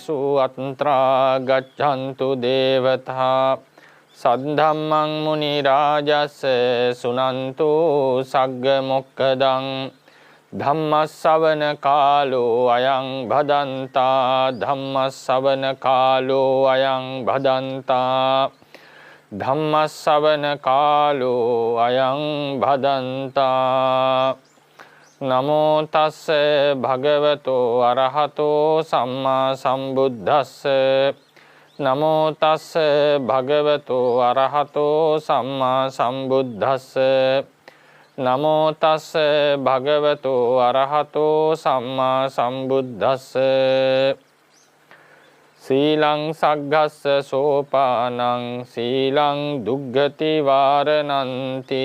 ආකාසු අත්‍රා ගච්ඡන්තු දේවතා සද්ධම්මං මුනි රාජස්ස සුනන්තු සග්ග මොක්ඛදං ධම්මස්සවන කාලෝ අයං භදන්තා ධම්මස්සවන කාලෝ අයං භදන්තා ධම්මස්සවන කාලෝ අයං භදන්තා නමෝ තස්ස භගවතෝ අරහතෝ සම්මා සම්බුද්දස්ස නමෝ තස්ස භගවතෝ අරහතෝ සම්මා සම්බුද්දස්ස නමෝ තස්ස භගවතෝ අරහතෝ සම්මා සම්බුද්දස්ස සීලං සග්ගස්ස සෝපානං සීලං දුග්ගති වාරණන්ති.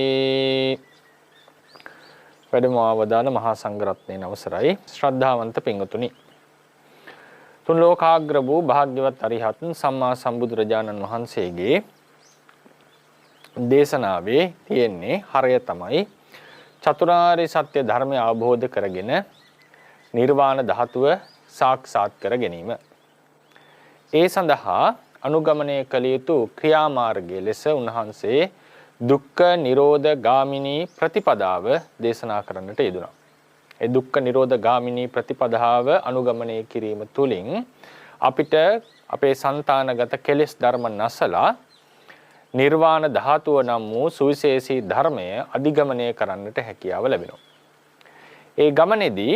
වැඩමවා වදාළ මහා සංඝරත්නයන් අවසරයි. ශ්‍රද්ධාවන්ත පින්වතුනි, තුන් ලෝකාග්‍ර වූ භාග්‍යවත් අරිහත් සම්මා සම්බුදුරජාණන් වහන්සේගේ දේශනාවේ තියෙන්නේ හරය තමයි චතුරාර්ය සත්‍ය ධර්මය අවබෝධ කරගෙන නිර්වාණ ධාතුව සාක්ෂාත් කර ගැනීම. ඒ සඳහා අනුගමනය කළ යුතු ක්‍රියාමාර්ගයේ ලෙස උන්වහන්සේ දුක්ඛ නිරෝධ ගාමිනී ප්‍රතිපදාව දේශනා කරන්නට යෙදුණා. ඒ දුක්ඛ නිරෝධ ගාමිනී ප්‍රතිපදාව අනුගමනය කිරීම තුළින් අපිට අපේ సంతానගත කෙලෙස් ධර්ම නැසලා නිර්වාණ ධාතුව නම් වූ සුවිශේෂී ධර්මය අධිගමනය කරන්නට හැකියාව ලැබෙනවා. ඒ ගමනේදී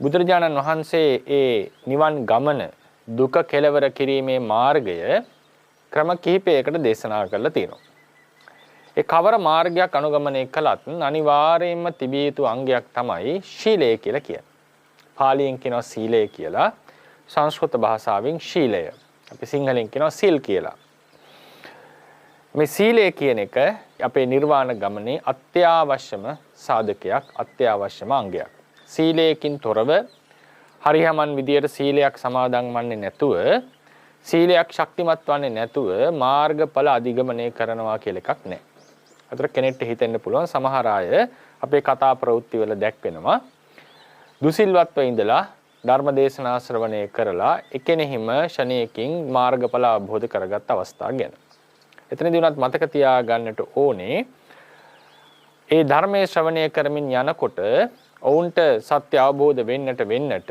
බුදුරජාණන් වහන්සේ ඒ නිවන් ගමන දුක කෙලවර කිරීමේ මාර්ගය ක්‍රම කිහිපයකට දේශනා කරලා තියෙනවා. ඒ කවර මාර්ගයක් අනුගමනය කළත් අනිවාර්යයෙන්ම තිබිය යුතු අංගයක් තමයි ශීලය කියලා කියන්නේ. පාලියෙන් කියනවා සීලය කියලා, සංස්කෘත භාෂාවෙන් ශීලය, අපි සිංහලෙන් කියනවා සිල් කියලා. මේ සීලය කියන එක අපේ නිර්වාණ ගමනේ අත්‍යවශ්‍යම සාධකයක්, අත්‍යවශ්‍යම අංගයක්. සීලයකින් තොරව හරියමන් විදියට සීලයක් සමාදන් වන්නේ නැතුව, සීලයක් ශක්තිමත් වන්නේ නැතුව මාර්ගඵල අධිගමනය කරනවා කියලා එකක් නැහැ. අතට කෙනෙක්ට හිතෙන්න පුළුවන් සමහර අය අපේ කතා ප්‍රවෘත්ති වල දැක්වෙනවා දුසිල්වත්ව ඉඳලා ධර්ම දේශනා ශ්‍රවණය කරලා එකෙනෙහිම ෂණයකින් මාර්ගඵල අවබෝධ කරගත් අවස්ථා ගැන. එතනදී උනත් මතක තියාගන්නට ඕනේ ඒ ධර්මයේ ශ්‍රවණය කරමින් යනකොට ඔවුන්ට සත්‍ය අවබෝධ වෙන්නට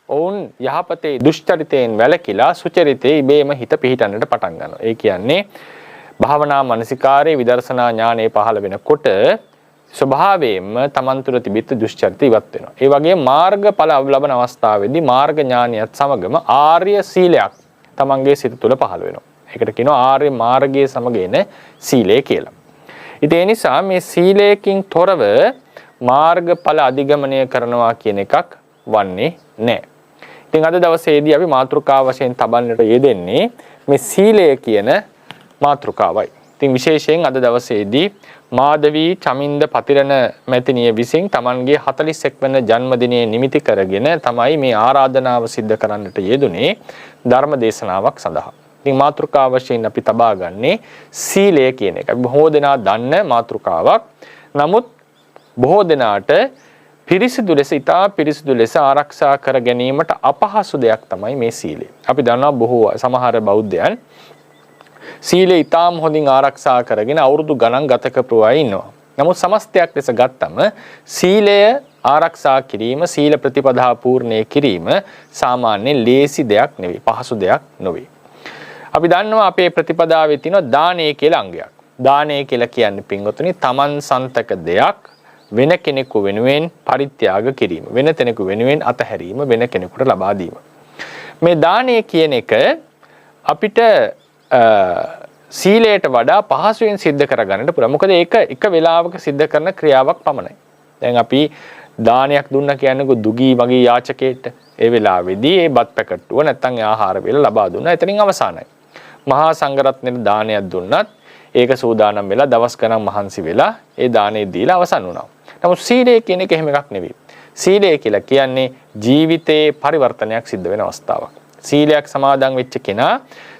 ඔවුන් යහපතේ දුෂ්චරිතයෙන් වැළකීලා සුචරිතේ ඉබේම හිත පිහිටන්නට පටන් ගන්නවා. ඒ කියන්නේ භාවනා මනසිකාරයේ විදර්ශනා ඥානයේ පහළ වෙනකොට ස්වභාවයෙන්ම තමන් තුළ තිබිච්ච දුෂ්චරිත ඉවත් වෙනවා. ඒ වගේම මාර්ගඵල ලබන අවස්ථාවේදී මාර්ග ඥානියත් සමගම ආර්ය සීලයක් තමන්ගේ සිත තුළ පහළ වෙනවා. ඒකට කියනවා ආර්ය මාර්ගයේ සමග එන සීලය කියලා. ඉතින් ඒ නිසා මේ සීලයෙන් තොරව මාර්ගඵල අධිගමනය කරනවා කියන එකක් වන්නේ නැහැ. ඉතින් අද දවසේදී අපි මාතෘකාව වශයෙන් තබන්නට යෙදෙන්නේ මේ සීලය කියන මාතෘකාවයි. ඉතින් විශේෂයෙන් අද දවසේදී මාධවී චමින්ද පතිරණ මැතිණිය විසින් Tamanගේ 41 වන ජන්මදිනය නිමිති කරගෙන තමයි මේ ආරාධනාව සිද්ධ කරන්නට යෙදුනේ ධර්ම දේශනාවක් සඳහා. ඉතින් මාතෘකාව වශයෙන් අපි තබා ගන්නේ සීලය කියන එක. බොහෝ දෙනා දන්න මාතෘකාවක්. නමුත් බොහෝ දෙනාට පිරිසිදු ලෙස, ඉතා පිරිසිදු ලෙස ආරක්ෂා කර ගැනීමට අපහසු දෙයක් තමයි මේ සීලය. අපි දන්නවා සමහර බෞද්ධයන් සීලය ඉතාම හොඳින් ආරක්ෂා කරගෙන අවුරුදු ගණන් ගත කරපු අය ඉන්නවා. නමුත් සමස්තයක් ලෙස ගත්තම සීලය ආරක්ෂා කිරීම, සීල ප්‍රතිපදා පූර්ණේ කිරීම සාමාන්‍යයෙන් ලේසි දෙයක් නෙවෙයි, පහසු දෙයක් නොවේ. අපි දන්නවා අපේ ප්‍රතිපදාවේ තියෙන දානය කියලා අංගයක්. දානය කියලා කියන්නේ පින්වතුනි තමන් සන්තක දෙයක් වෙන කෙනෙකු වෙනුවෙන් පරිත්‍යාග කිරීම, වෙන කෙනෙකු වෙනුවෙන් අතහැරීම, වෙන කෙනෙකුට ලබා දීම. මේ දානය කියන එක අපිට සීලයට වඩා පහසුවෙන් සිද්ධ කරගන්නට පුළුවන්. මොකද ඒක එක වෙලාවක සිද්ධ කරන ක්‍රියාවක් පමණයි. දැන් අපි දානයක් දුන්න කියන්නේ දුගී වගේ යාචකයෙක්ට ඒ වෙලාවේදී ඒ බත් පැකට්ටුව නැත්නම් ආහාර වේල ලබා දුන්නා. එතනින් අවසానයි. මහා සංඝරත්නයේ දානයක් දුන්නත් ඒක සූදානම් වෙලා දවස් ගණන් මහන්සි වෙලා ඒ දානෙ දීලා අවසන් වුණා. නමුත් සීලය කියන එක එහෙම එකක් නෙවෙයි. සීලය කියලා කියන්නේ ජීවිතේ පරිවර්තනයක් සිද්ධ වෙන අවස්ථාවක්. සීලයක් සමාදන් වෙච්ච කෙනා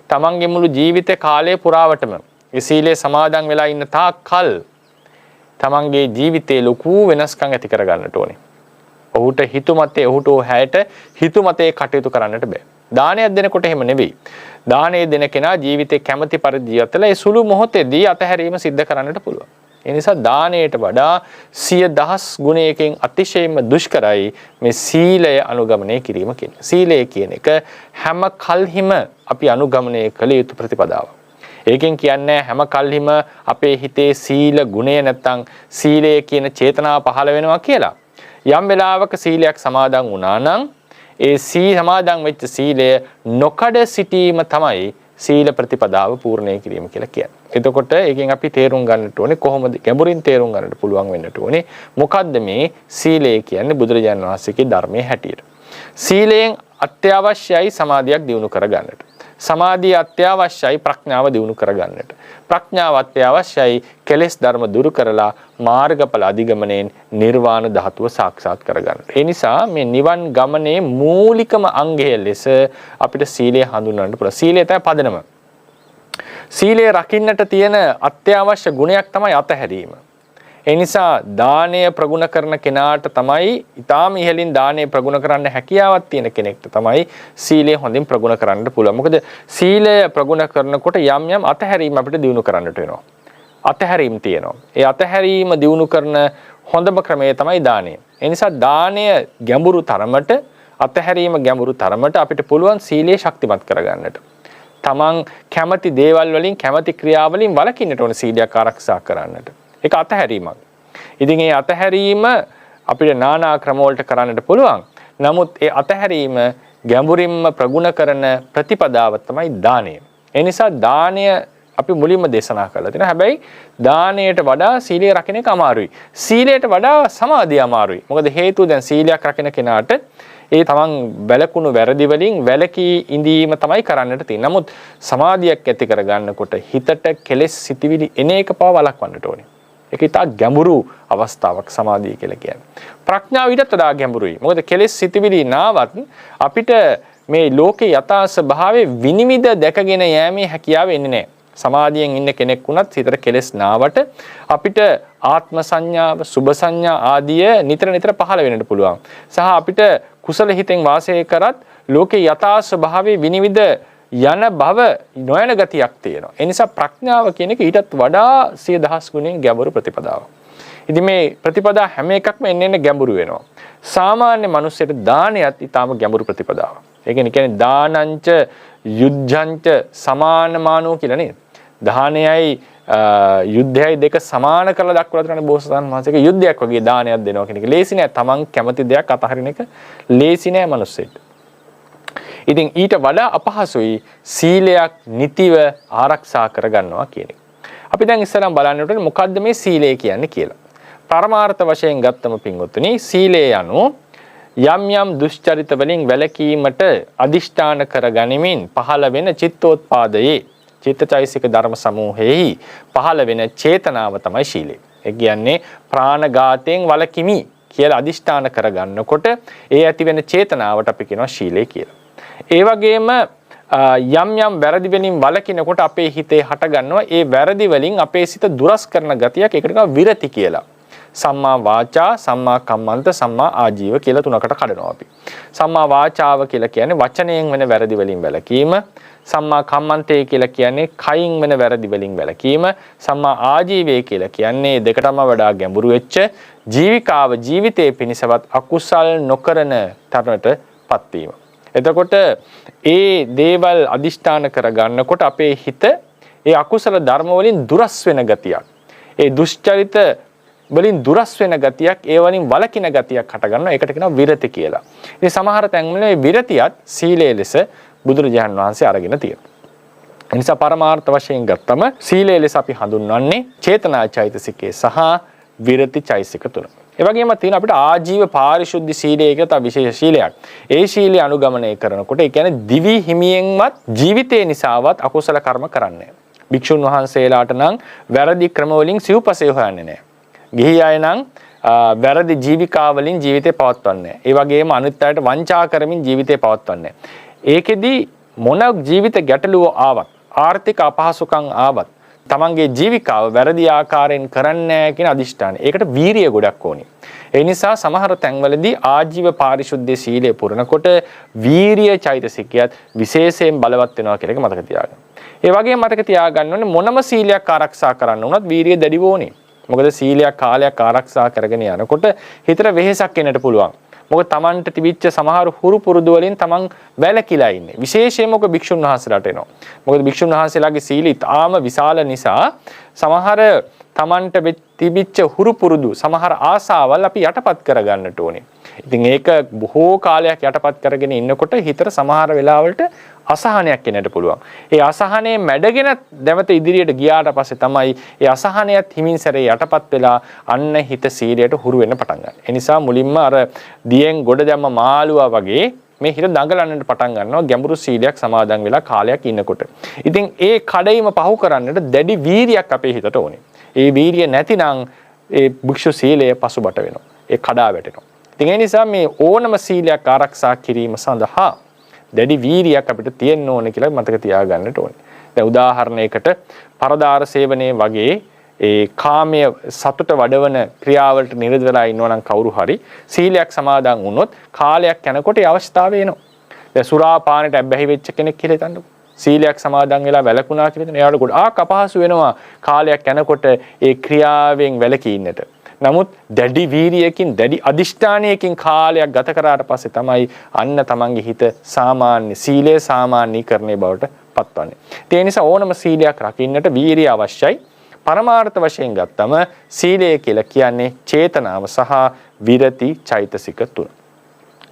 තමන්ගේ මුළු ජීවිත කාලය පුරාවටම ඒ සීලය සමාදන් වෙලා ඉන්න තාක් කල් තමන්ගේ ජීවිතේ ලොකු වෙනස්කම් ඇති කර ගන්නට ඕනේ. ඔහුට හිතුමතේ ඔහුට හැයට හිතුමතේ කටයුතු කරන්නට බෑ. දානයක් දෙනකොට එහෙම නෙවෙයි. දානය දෙන කෙනා ජීවිතේ කැමැති පරිදි ජීවත් වෙලා ඒ සුළු මොහොතේදී අතහැරීම සිද්ධ කරන්නට පුළුවන්. ඒ නිසා දානයට වඩා 100,000 ගුණයකින් අතිශයින්ම දුෂ්කරයි මේ සීලය අනුගමනය කිරීම කියන්නේ. සීලය කියන එක හැම කල්හිම අපි අනුගමනය කළ යුතු ප්‍රතිපදාවක්. ඒකෙන් කියන්නේ හැම කල්හිම අපේ හිතේ සීල ගුණය නැත්තම් සීලය කියන චේතනාව පහළ වෙනවා කියලා. යම් වෙලාවක සීලයක් සමාදන් වුණා නම් ඒ සමාදන් වෙච්ච සීලය නොකඩ සිටීම තමයි සීල ප්‍රතිපදාව පූර්ණය කිරීම කියලා කියන්නේ. එතකොට ඒකෙන් අපි තේරුම් ගන්නට ඕනේ කොහොමද ගැඹුරින් තේරුම් ගන්නට පුළුවන් වෙන්නට ඕනේ මොකද්ද මේ සීලය කියන්නේ බුදුරජාණන් වහන්සේගේ ධර්මයේ හැටියට. සීලයෙන් අත්‍යවශ්‍යයි සමාධියක් දියුණු කරගන්නට. සමාධිය අත්‍යවශ්‍යයි ප්‍රඥාව දියුණු කරගන්නට. ප්‍රඥාව අත්‍යවශ්‍යයි කෙලෙස් ධර්ම දුරු කරලා මාර්ගඵල අධිගමනයෙන් නිර්වාණ ධාතුව සාක්ෂාත් කරගන්නට. ඒ නිසා මේ නිවන් ගමනේ මූලිකම අංගය ලෙස අපිට සීලය හඳුන්වන්න පුළුවන්. සීලය තමයි පදනම. සීලය රකින්නට තියෙන අත්‍යවශ්‍ය ගුණයක් තමයි අතහැරීම. ඒ නිසා දානය ප්‍රගුණ කරන කෙනාට තමයි ඊටාම ඉහළින් දානය ප්‍රගුණ කරන්න හැකියාවක් තියෙන කෙනෙක්ට තමයි සීලය හොඳින් ප්‍රගුණ කරන්න පුළුවන්. මොකද සීලය ප්‍රගුණ කරනකොට යම් යම් අතහැරීම් අපිට දිනු කරන්නට වෙනවා. අතහැරීම් තියෙනවා. ඒ අතහැරීම දිනු කරන හොඳම ක්‍රමය තමයි දානය. ඒ නිසා දානය ගැඹුරු තරමට අතහැරීම ගැඹුරු තරමට අපිට පුළුවන් සීලය ශක්තිමත් කරගන්නට. තමන් කැමති දේවල් වලින් කැමති ක්‍රියාවලින් වළකින්නට ඕන සීලයක් ආරක්ෂා කරන්නට. ඒක අතහැරීමක්. ඉතින් ඒ අතහැරීම අපිට নানা ක්‍රම වලට කරන්නට පුළුවන්. නමුත් ඒ අතහැරීම ගැඹුරින්ම ප්‍රගුණ කරන ප්‍රතිපදාව තමයි දානය. ඒ නිසා දානය අපි මුලින්ම දේශනා කළා තියෙනවා. හැබැයි දානයට වඩා සීලය රකින්න එක අමාරුයි. සීලයට වඩා සමාධිය අමාරුයි. මොකද හේතුව දැන් සීලයක් රකින්න කෙනාට ඒ තමන් වැළකුණු වැරදි වලින් වැළකී ඉඳීම තමයි කරන්නට තියෙන්නේ. නමුත් සමාධියක් ඇති කරගන්නකොට හිතට කෙලෙස් සිටිවිලි එන එක පව වළක්වන්නට ඕනේ. ඒක ඉතා ගැඹුරු අවස්ථාවක් සමාධිය කියලා කියන්නේ. ප්‍රඥාව ඊටත් වඩා ගැඹුරුයි. මොකද කෙලෙස් සිටිවිලි නාවත් අපිට මේ ලෝකේ යථා ස්වභාවයේ විනිවිද දැකගෙන යෑමේ හැකියාව එන්නේ නැහැ. සමාධියෙන් ඉන්න කෙනෙක් වුණත් හිතට කෙලෙස් නාවට අපිට ආත්ම සංඥාව, සුභ සංඥා ආදිය නිතර නිතර පහළ වෙන්නට පුළුවන්. සහ අපිට කුසල හිතෙන් වාසය කරත් ලෝකේ යථා ස්වභාවයේ විනිවිද යන බව නොයන ගතියක් තියෙනවා. ඒ නිසා ප්‍රඥාව කියන එක ඊටත් වඩා 100,000 ගුණෙන් ගැඹුරු ප්‍රතිපදාවක්. ඉතින් මේ ප්‍රතිපදා හැම එකක්ම එන්න ගැඹුරු වෙනවා. සාමාන්‍ය මිනිස්සුන්ට දානයත් ඊටාම ගැඹුරු ප්‍රතිපදාවක්. ඒ කියන්නේ දානංච යුද්ධංච සමානමානෝ කියලා නේද? දානයයි යුද්ධයයි දෙක සමාන කරලා දක්වලා තියෙන බෝසතාණන් වහන්සේගේ යුද්ධයක් වගේ දානයක් දෙනවා කියන එක ලේසි නෑ. Taman කැමති දෙයක් අතහරින එක ලේසි නෑ මිනිස්සෙට. ඉතින් ඊට වඩා අපහසුයි සීලයක් නිතිව ආරක්ෂා කරගන්නවා කියන එක. අපි දැන් ඉස්සරහම බලන්න ඕනේ මොකද්ද මේ සීලය කියන්නේ කියලා. පරමාර්ථ වශයෙන් ගත්තම පින්වත්නි සීලය යනු යම් යම් දුෂ්චරිත වලින් වැළකීමට අදිෂ්ඨාන කරගනිමින් පහළ වෙන චිත්තෝත්පාදයේ චිත්තචෛසික ධර්ම සමූහයේ පහළ වෙන චේතනාව තමයි සීලය. ඒ කියන්නේ ප්‍රාණඝාතයෙන් වළකිමි කියලා අදිෂ්ඨාන කරගන්නකොට ඒ ඇති වෙන චේතනාවට අපි කියනවා සීලය කියලා. ඒ වගේම යම් යම් වැරදි වලින් වළකිනකොට අපේ හිතේ හට ගන්නවා ඒ වැරදි වලින් අපේ සිත දුරස් කරන ගතියක්. ඒකට කියනවා විරති කියලා. සම්මා වාචා, සම්මා කම්මන්ත, සම්මා ආජීව කියලා තුනකට කඩනවා අපි. සම්මා වාචාව කියලා කියන්නේ වචනයෙන් වෙන වැරදි වලින් වැළකීම. සම්මා කම්මන්තේ කියලා කියන්නේ කයින් වෙන වැරදි වලින් වැළකීම. සම්මා ආජීවය කියලා කියන්නේ දෙකටම වඩා ගැඹුරු වෙච්ච ජීවිතයේ පිණිසවත් අකුසල් නොකරන තරමටපත් වීම. එතකොට ඒ දේවල් අදිෂ්ඨාන කරගන්නකොට අපේ හිත ඒ අකුසල ධර්ම වලින් දුරස් වෙන ගතියක්, ඒ දුෂ්චරිත වලින් දුරස් වෙන ගතියක්, ඒ වලින් වළකින ගතියක් හට ගන්නවා. ඒකට කියනවා විරති කියලා. ඉතින් සමහර තැන්වල මේ විරතියත් සීලයේ ලෙස බුදුරජාණන් වහන්සේ අරගෙන තියෙනවා. ඒ නිසා පරමාර්ථ වශයෙන් ගත්තම සීලයේ ලෙස අපි හඳුන්වන්නේ චේතනා චෛතසිකේ සහ විරති චෛතසික තුන. ඒ වගේම තියෙන අපිට ආජීව පාරිශුද්ධ සීලය කියලා තව විශේෂ සීලයක්. ඒ සීලය අනුගමනය කරනකොට ඒ කියන්නේ දිවි හිමියෙන්වත් ජීවිතේ නිසාවත් අකුසල කර්ම කරන්නේ නැහැ. භික්ෂුන් වහන්සේලාට නම් වැරදි ක්‍රම වලින් සිව්පසය හොයන්නේ නැහැ. ගිහි අය නම් වැරදි ජීවිකාවලින් ජීවිතේ පවත්වන්නේ නැහැ. ඒ වගේම අනිත් අයට වංචා කරමින් ජීවිතේ පවත්වන්නේ නැහැ. ඒකෙදි මොන ජීවිත ගැටලුව ආවත්, ආර්ථික අපහසුකම් ආවත් තමන්ගේ ජීවිකාව වැරදි ආකාරයෙන් කරන්නේ නැහැ කියන අදිෂ්ඨානය. ඒකට වීරිය ගොඩක් ඕනේ. ඒ නිසා සමහර තැන්වලදී ආජීව පාරිශුද්ධ සීලය පුරනකොට වීරිය චෛතසිකයත් විශේෂයෙන් බලවත් වෙනවා කියන එක මතක තියාගන්න. ඒ වගේම මතක තියාගන්න ඕනේ මොනම සීලයක් ආරක්ෂා කරන්න උනත් වීරිය දැඩිව ඕනේ. මොකද සීලයක් කාලයක් ආරක්ෂා කරගෙන යනකොට හිතට වෙහෙසක් එන්නට පුළුවන්. මොකද Tamanට තිබිච්ච සමහර හුරු පුරුදු වලින් Taman වැළකීලා ඉන්නේ. විශේෂයෙන්ම ඔක භික්ෂුන් වහන්සේලාට එනවා. මොකද භික්ෂුන් වහන්සේලාගේ සීලය තාම විශාල නිසා සමහර Tamanට තිබිච්ච හුරු පුරුදු සමහර ආසාවල් අපි යටපත් කරගන්නට ඕනේ. ඉතින් ඒක බොහෝ කාලයක් යටපත් කරගෙන ඉන්නකොට හිතට සමහර වෙලාවලට අසහනයක් එන්නට පුළුවන්. ඒ අසහනය මැඩගෙන දැවත ඉදිරියට ගියාට පස්සේ තමයි ඒ අසහනයත් හිමින් සැරේ යටපත් වෙලා අන්න හිත සීලයට හුරු වෙන්න පටන් ගන්න. ඒ නිසා මුලින්ම අර දියෙන් ගොඩ දැම්ම මාළුවා වගේ මේ හිත දඟලන්නට පටන් ගන්නවා ගැඹුරු සීලයක් සමාදන් වෙලා කාලයක් ඉන්නකොට. ඉතින් ඒ කඩයිම පහු කරන්නට දැඩි වීරියක් අපේ හිතට ඕනේ. ඒ වීරිය නැතිනම් ඒ භික්ෂු සීලය පසුබට වෙනවා. ඒ කඩා වැටෙනවා. ඉතින් ඒ නිසා මේ ඕනම සීලයක් ආරක්ෂා කිරීම සඳහා දැඩි වීරියක් අපිට තියෙන්න ඕනේ කියලා මතක තියාගන්නට ඕනේ. දැන් උදාහරණයකට පරදාර සේවනයේ වගේ ඒ කාමයේ සතුට වඩවන ක්‍රියාවලට නිරත වෙලා ඉන්නවා නම් කවුරු හරි සීලයක් සමාදන් වුණොත් කාලයක් යනකොට ඒ අවස්ථාවේ එනවා. දැන් සුරා පානට ඇබ්බැහි වෙච්ච කෙනෙක් කියලා හිතන්නකෝ. සීලයක් සමාදන් වෙලා වැළකුණා කියලා හිතන එයාට ගොඩාක් අපහසු වෙනවා කාලයක් යනකොට ඒ ක්‍රියාවෙන් වැළකී ඉන්නට. නමුත් දැඩි වීරියකින් දැඩි අදිෂ්ඨානයකින් කාලයක් ගත කරාට පස්සේ තමයි අන්න තමන්ගේ හිත සාමාන්‍ය සීලය සාමාන්‍යීකරණය බවට පත්වන්නේ. ඒ නිසා ඕනම සීලයක් රකින්නට වීරිය අවශ්‍යයි. පරමාර්ථ වශයෙන් ගත්තම සීලය කියලා කියන්නේ චේතනාව සහ විරති චෛතසික තුන.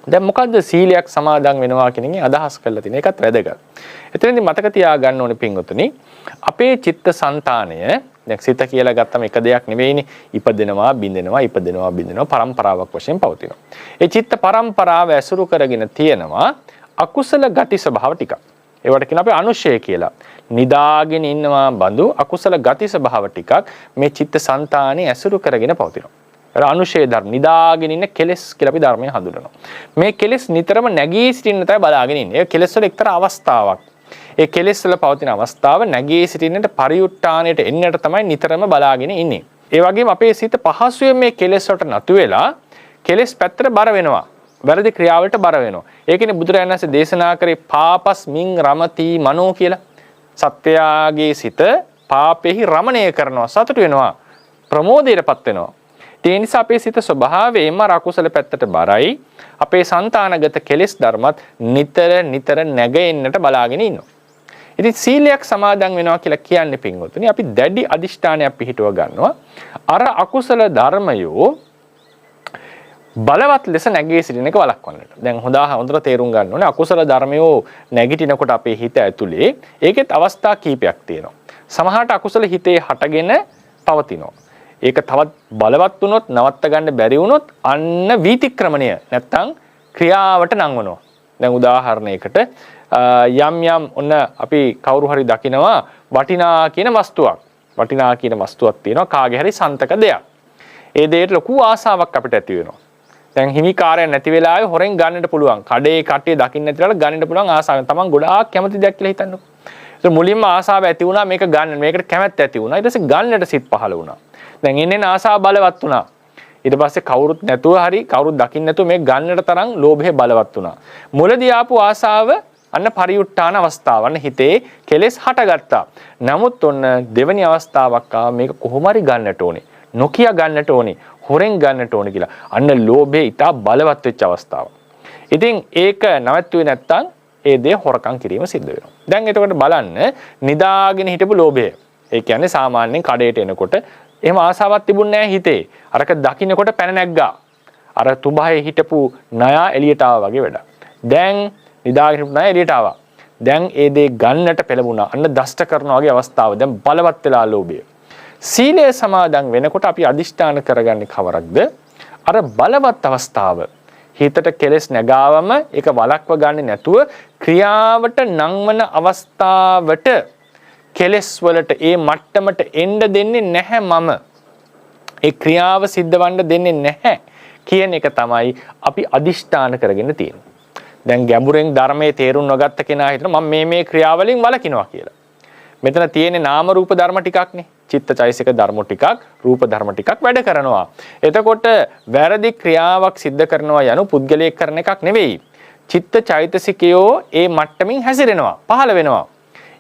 දැන් මොකද්ද සීලයක් සමාදන් වෙනවා කියන එකේ අදහස් කරලා තියෙන එකත් වැදගත්. එතනදී මතක තියාගන්න ඕනේ පින්වතුනි අපේ චිත්තසංතානය දැන් සිත කියලා ගත්තම එක දෙයක් නෙවෙයිනේ ඉපදෙනවා බින්දෙනවා ඉපදෙනවා බින්දෙනවා පරම්පරාවක් වශයෙන් පවතිනවා. ඒ චිත්ත පරම්පරාව ඇසුරු කරගෙන තියෙනවා අකුසල ගති ස්වභාව ටිකක්. ඒවට කියන අපි අනුශය කියලා. නිදාගෙන ඉන්නවා බඳු අකුසල ගති ස්වභාව ටිකක් මේ චිත්තසංතානේ ඇසුරු කරගෙන පවතිනවා. අනුශය ධර්ම නිදාගෙන ඉන්න කෙලෙස් කියලා අපි ධර්මයෙන් හඳුනනවා. මේ කෙලෙස් නිතරම නැගී සිටින්න තමයි බලාගෙන ඉන්නේ. ඒ කෙලෙස් වල එක්තරා අවස්ථාවක්. ඒ කෙලෙස් වල පවතින අවස්ථාව නැගී සිටින්නට පරිඋත්ථානයට එන්නට තමයි නිතරම බලාගෙන ඉන්නේ. ඒ වගේම අපේ සිත පහසුවෙන් මේ කෙලෙස් වලට නතු වෙලා කෙලෙස් පැත්තට බර වෙනවා. වැරදි ක්‍රියාවලට බර වෙනවා. ඒකනේ බුදුරජාණන් වහන්සේ දේශනා කරේ පාපස්මින් රමති මනෝ කියලා. සත්‍යයාගේ සිත පාපෙහි රමණය කරනවා සතුට වෙනවා ප්‍රමෝදයටපත් වෙනවා. ඒ නිසා අපේ සිත ස්වභාවයෙන්ම අකුසල පැත්තට බරයි. අපේ సంతానගත කෙලෙස් ධර්මත් නිතර නැගෙන්නට බලාගෙන ඉන්නවා. ඉතින් සීලයක් සමාදන් වෙනවා කියලා කියන්නේ පින්වතුනි අපි දැඩි අදිෂ්ඨානයක් පිහිටුව ගන්නවා. අර අකුසල ධර්මයෝ බලවත් ලෙස නැගී සිටින එක වළක්වන්නට. දැන් හොඳට තේරුම් ගන්න ඕනේ අකුසල ධර්මයෝ නැගිටිනකොට අපේ හිත ඇතුලේ ඒකෙත් අවස්ථා කීපයක් තියෙනවා. සමහරට අකුසල හිතේ හටගෙන පවතිනවා. ඒක තවත් බලවත් වුණොත් නවත්ත ගන්න බැරි වුණොත් අන්න වීතික්‍රමණය නැත්තම් ක්‍රියාවට නංවනවා. දැන් උදාහරණයකට යම් ඔන්න අපි කවුරු හරි දකිනවා වටිනා කියන වස්තුවක්. වටිනා කියන වස්තුවක් තියෙනවා කාගේ හරි සන්තක දෙයක්. ඒ දෙයට ලොකු ආසාවක් අපිට ඇති වෙනවා. දැන් හිමිකාරය නැති වෙලාවේ හොරෙන් ගන්නට පුළුවන්. කඩේ කට්ටිය දකින්න නැති වෙලාවට ගන්නට පුළුවන් ආසාවෙන්. Taman ගොඩාක් කැමති දෙයක් කියලා හිතන්නකෝ. ඒක මුලින්ම ආසාව ඇති වුණා මේක ගන්න. මේකට කැමැත්ත ඇති වුණා. ඊට පස්සේ ගන්නට සිත් පහළ වුණා. දැන් එන්නේ ආසාව බලවත් වුණා. ඊට පස්සේ කවුරුත් නැතුව හරි කවුරුත් දකින්න නැතුව මේක ගන්නට තරම් ලෝභය බලවත් වුණා. මුලදී ආපු ආසාව අන්න පරිඋත්ථාන අවස්ථාව. අන්න හිතේ කෙලෙස් හටගත්තා. නමුත් ඔන්න දෙවෙනි අවස්ථාවක් ආව මේක කොහොම හරි ගන්නට ඕනේ. නොකිය ගන්නට ඕනේ. හොරෙන් ගන්නට ඕනේ කියලා. අන්න ලෝභය ඊට බලවත් වෙච්ච අවස්ථාව. ඉතින් ඒක නැවතුනේ නැත්තම් ඒ දේ හොරකම් කිරීම සිද්ධ වෙනවා. දැන් එතකොට බලන්න නිදාගෙන හිටපු ලෝභය. ඒ කියන්නේ සාමාන්‍යයෙන් කඩේට එනකොට එහෙම ආසාවක් තිබුණේ නැහැ හිතේ. අරක දකින්නකොට පැන නැග්ගා. අර තුබහේ හිටපු ණයා එළියට ආවා වගේ වැඩක්. දැන් නිදාගෙන හිටපු ණයා එළියට ආවා. දැන් ඒ දේ ගන්නට පෙළඹුණා. අන්න දෂ්ට කරනවා වගේ අවස්ථාව. දැන් බලවත් වෙලා ලෝභය. සීලය සමාදන් වෙනකොට අපි අදිෂ්ඨාන කරගන්නේ කවරක්ද? අර බලවත් අවස්ථාව. හිතට කෙලෙස් නැගාවම ඒක වළක්ව ගන්නේ නැතුව ක්‍රියාවට නංවන අවස්ථාවට කෙලෙස් වලට ඒ මට්ටමට එන්න දෙන්නේ නැහැ මම. ඒ ක්‍රියාව සිද්ධවන්න දෙන්නේ නැහැ කියන එක තමයි අපි අදිෂ්ඨාන කරගෙන තියෙන්නේ. දැන් ගැඹුරෙන් ධර්මයේ තේරුම් නොගත්ත කෙනා හිතන මම මේ ක්‍රියාවලින් වළකිනවා කියලා. මෙතන තියෙන්නේ නාම රූප ධර්ම ටිකක්නේ. චිත්තචෛසික ධර්ම ටිකක්, රූප ධර්ම ටිකක් වැඩ කරනවා. එතකොට වැරදි ක්‍රියාවක් සිද්ධ කරනවා යනු පුද්ගලයෙක් කරන එකක් නෙවෙයි. චිත්තචෛතසිකයෝ ඒ මට්ටමින් හැසිරෙනවා, පහළ වෙනවා.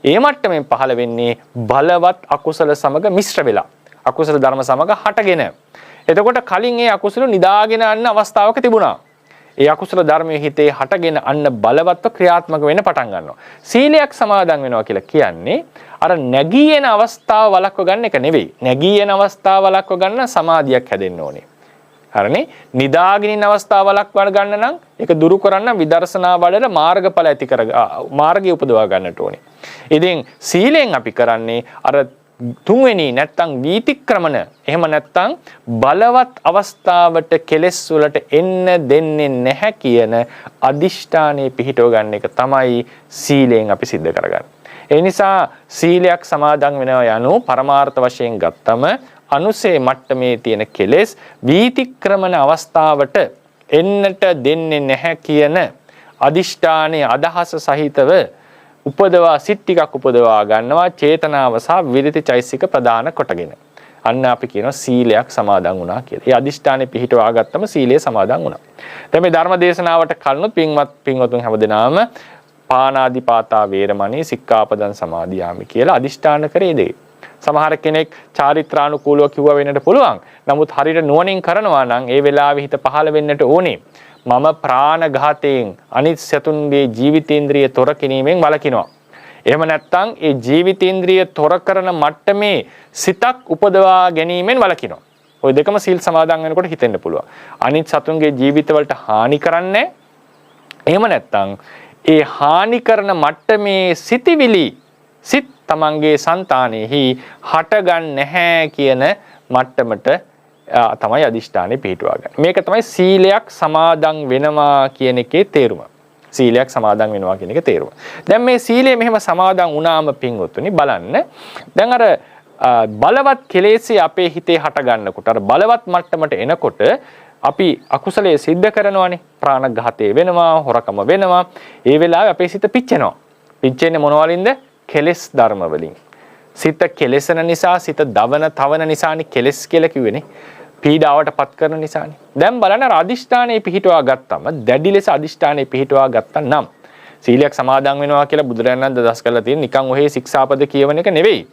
ඒ මට්ටමින් පහළ වෙන්නේ බලවත් අකුසල සමග මිශ්‍ර වෙලා. අකුසල ධර්ම සමග හටගෙන. එතකොට කලින් ඒ අකුසල නිදාගෙන යන අවස්ථාවක තිබුණා. ඒ අකුසල ධර්මයේ හිතේ හටගෙන අන්න බලවත්ව ක්‍රියාත්මක වෙන්න පටන් ගන්නවා. සීලයක් සමාදන් වෙනවා කියලා කියන්නේ අර නැගී එන අවස්ථාව වළක්ව ගන්න එක නෙවෙයි. නැගී එන අවස්ථාව වළක්ව ගන්න සමාධියක් හැදෙන්න ඕනේ. හරිනේ? නිදාගෙන ඉන්න අවස්ථාව වළක්ව ගන්න නම් ඒක දුරු කරන්න විදර්ශනා වඩල මාර්ගඵල ඇති කර මාර්ගය උපදවා ගන්නට ඕනේ. ඉතින් සීලෙන් අපි කරන්නේ අර තුන්වෙනි නැත්තම් වීතික්‍රමන, එහෙම නැත්තම් බලවත් අවස්ථාවට කෙලෙස් වලට එන්න දෙන්නේ නැහැ කියන අදිෂ්ඨානයේ පිහිටව ගන්න එක තමයි සීලෙන් අපි සිද්ධ කරගන්නේ. ඒ නිසා සීලයක් සමාදන් වෙනවා යනු පරමාර්ථ වශයෙන් ගත්තම අනුසේ මට්ටමේ තියෙන කෙලෙස් වීතික්‍රමන අවස්ථාවට එන්නට දෙන්නේ නැහැ කියන අදිෂ්ඨානයේ අදහස සහිතව උපදවා සිත් ටිකක් උපදවා ගන්නවා චේතනාව සහ විරිති චෛසික ප්‍රදාන කොටගෙන. අන්න අපි කියනවා සීලයක් සමාදන් වුණා කියලා. ඒ අදිෂ්ඨානෙ පිහිටවා ගත්තම සීලය සමාදන් වුණා. දැන් මේ ධර්ම දේශනාවට කලිනුත් පින්වතුන් හැමදෙනාම පානාදිපාතා වේරමණී සික්ඛාපදං සමාදියාමි කියලා අදිෂ්ඨාන කරේ දෙයි. සමහර කෙනෙක් චාරිත්‍රානුකූලව කිව්වා වෙන්නට පුළුවන්. නමුත් හරියට නුවණින් කරනවා නම් ඒ වෙලාවේ හිත පහළ වෙන්නට ඕනේ. මම ප්‍රාණඝාතයෙන් අනිත් සතුන්ගේ ජීවිතේන්ද්‍රිය තොර කිරීමෙන් වළකිනවා. එහෙම නැත්නම් ඒ ජීවිතේන්ද්‍රිය තොර කරන මට්ටමේ සිතක් උපදවා ගැනීමෙන් වළකිනවා. ওই දෙකම සීල් සමාදන් වෙනකොට හිතෙන්න පුළුවන්. අනිත් සතුන්ගේ ජීවිතවලට හානි කරන්නේ. එහෙම නැත්නම් ඒ හානි කරන මට්ටමේ සිටිවිලි සිත් තමන්ගේ సంతානෙහි හටගන්නේ නැහැ කියන මට්ටමට තමයි අදිෂ්ඨානෙ පිහිටුවා ගන්න. මේක තමයි සීලයක් සමාදන් වෙනවා කියන එකේ තේරුම. සීලයක් සමාදන් වෙනවා කියන එකේ තේරුම. දැන් මේ සීලය මෙහෙම සමාදන් වුණාම පින්වතුනි බලන්න. දැන් අර බලවත් කෙලෙසි අපේ හිතේ හට ගන්නකොට අර බලවත් මට්ටමට එනකොට අපි අකුසලයේ සිද්ධ කරනවානේ. ප්‍රාණඝාතය වෙනවා, හොරකම වෙනවා. ඒ වෙලාවේ අපේ සිත පිච්චෙනවා. පිච්චෙන්නේ මොන වලින්ද? කෙලෙස් ධර්ම වලින්. සිත කෙලෙසන නිසා, සිත දවන තවන නිසානේ කෙලෙස් කියලා කිව්වේනේ. පීඩාවට පත් කරන නිසානේ. දැන් බලන්න අර අදිෂ්ඨානයේ පිහිටවා ගත්තම, දැඩි ලෙස අදිෂ්ඨානයේ පිහිටවා ගත්තා නම් සීලයක් සමාදන් වෙනවා කියලා බුදුරජාණන් වහන්සේ දහස් කරලා තියෙන නිකන් ඔහේ ශික්ෂාපද කියවන එක නෙවෙයි.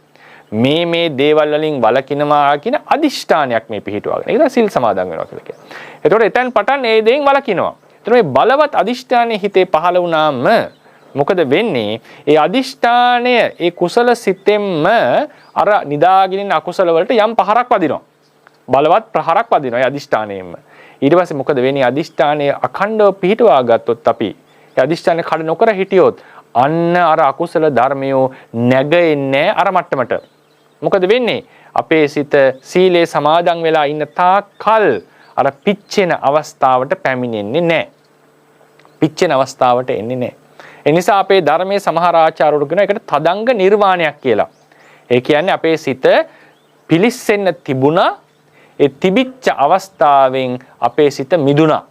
මේ දේවල් වලින් වළකිනවා කියන අදිෂ්ඨානයක් මේ පිහිටවාගෙන. ඒක තමයි සීල් සමාදන් වෙනවා කියලා කියන්නේ. එතකොට එතෙන් පටන් ඒ දේෙන් වළකිනවා. එතකොට මේ බලවත් අදිෂ්ඨානයේ හිතේ පහළ වුණාම මොකද වෙන්නේ? ඒ අදිෂ්ඨානය ඒ කුසල සිතෙන්ම අර නිදාගෙන අකුසල වලට යම් පහරක් වදිනවා. බලවත් ප්‍රහාරක් වදිනවා ඒ අදිෂ්ඨානයෙන්ම. ඊට පස්සේ මොකද වෙන්නේ? අදිෂ්ඨානයේ අඛණ්ඩව පිහිටවා ගත්තොත් අපි ඒ අදිෂ්ඨානය කඩ නොකර හිටියොත් අන්න අර අකුසල ධර්මයෝ නැගෙන්නේ අර මට්ටමට. මොකද වෙන්නේ? අපේ සිත සීලේ සමාදන් වෙලා ඉන්න තාක් කල් අර පිච්චෙන අවස්ථාවට පැමිණෙන්නේ නැහැ. පිච්චෙන අවස්ථාවට එන්නේ නැහැ. ඒ නිසා අපේ ධර්මයේ සමහර ආචාර්යවරු කියනවා ඒකට තදංග නිර්වාණයක් කියලා. ඒ කියන්නේ අපේ සිත පිලිස්සෙන්න තිබුණා. ඒ තිබිච්ච අවස්ථාවෙන් අපේ සිත මිදුණා.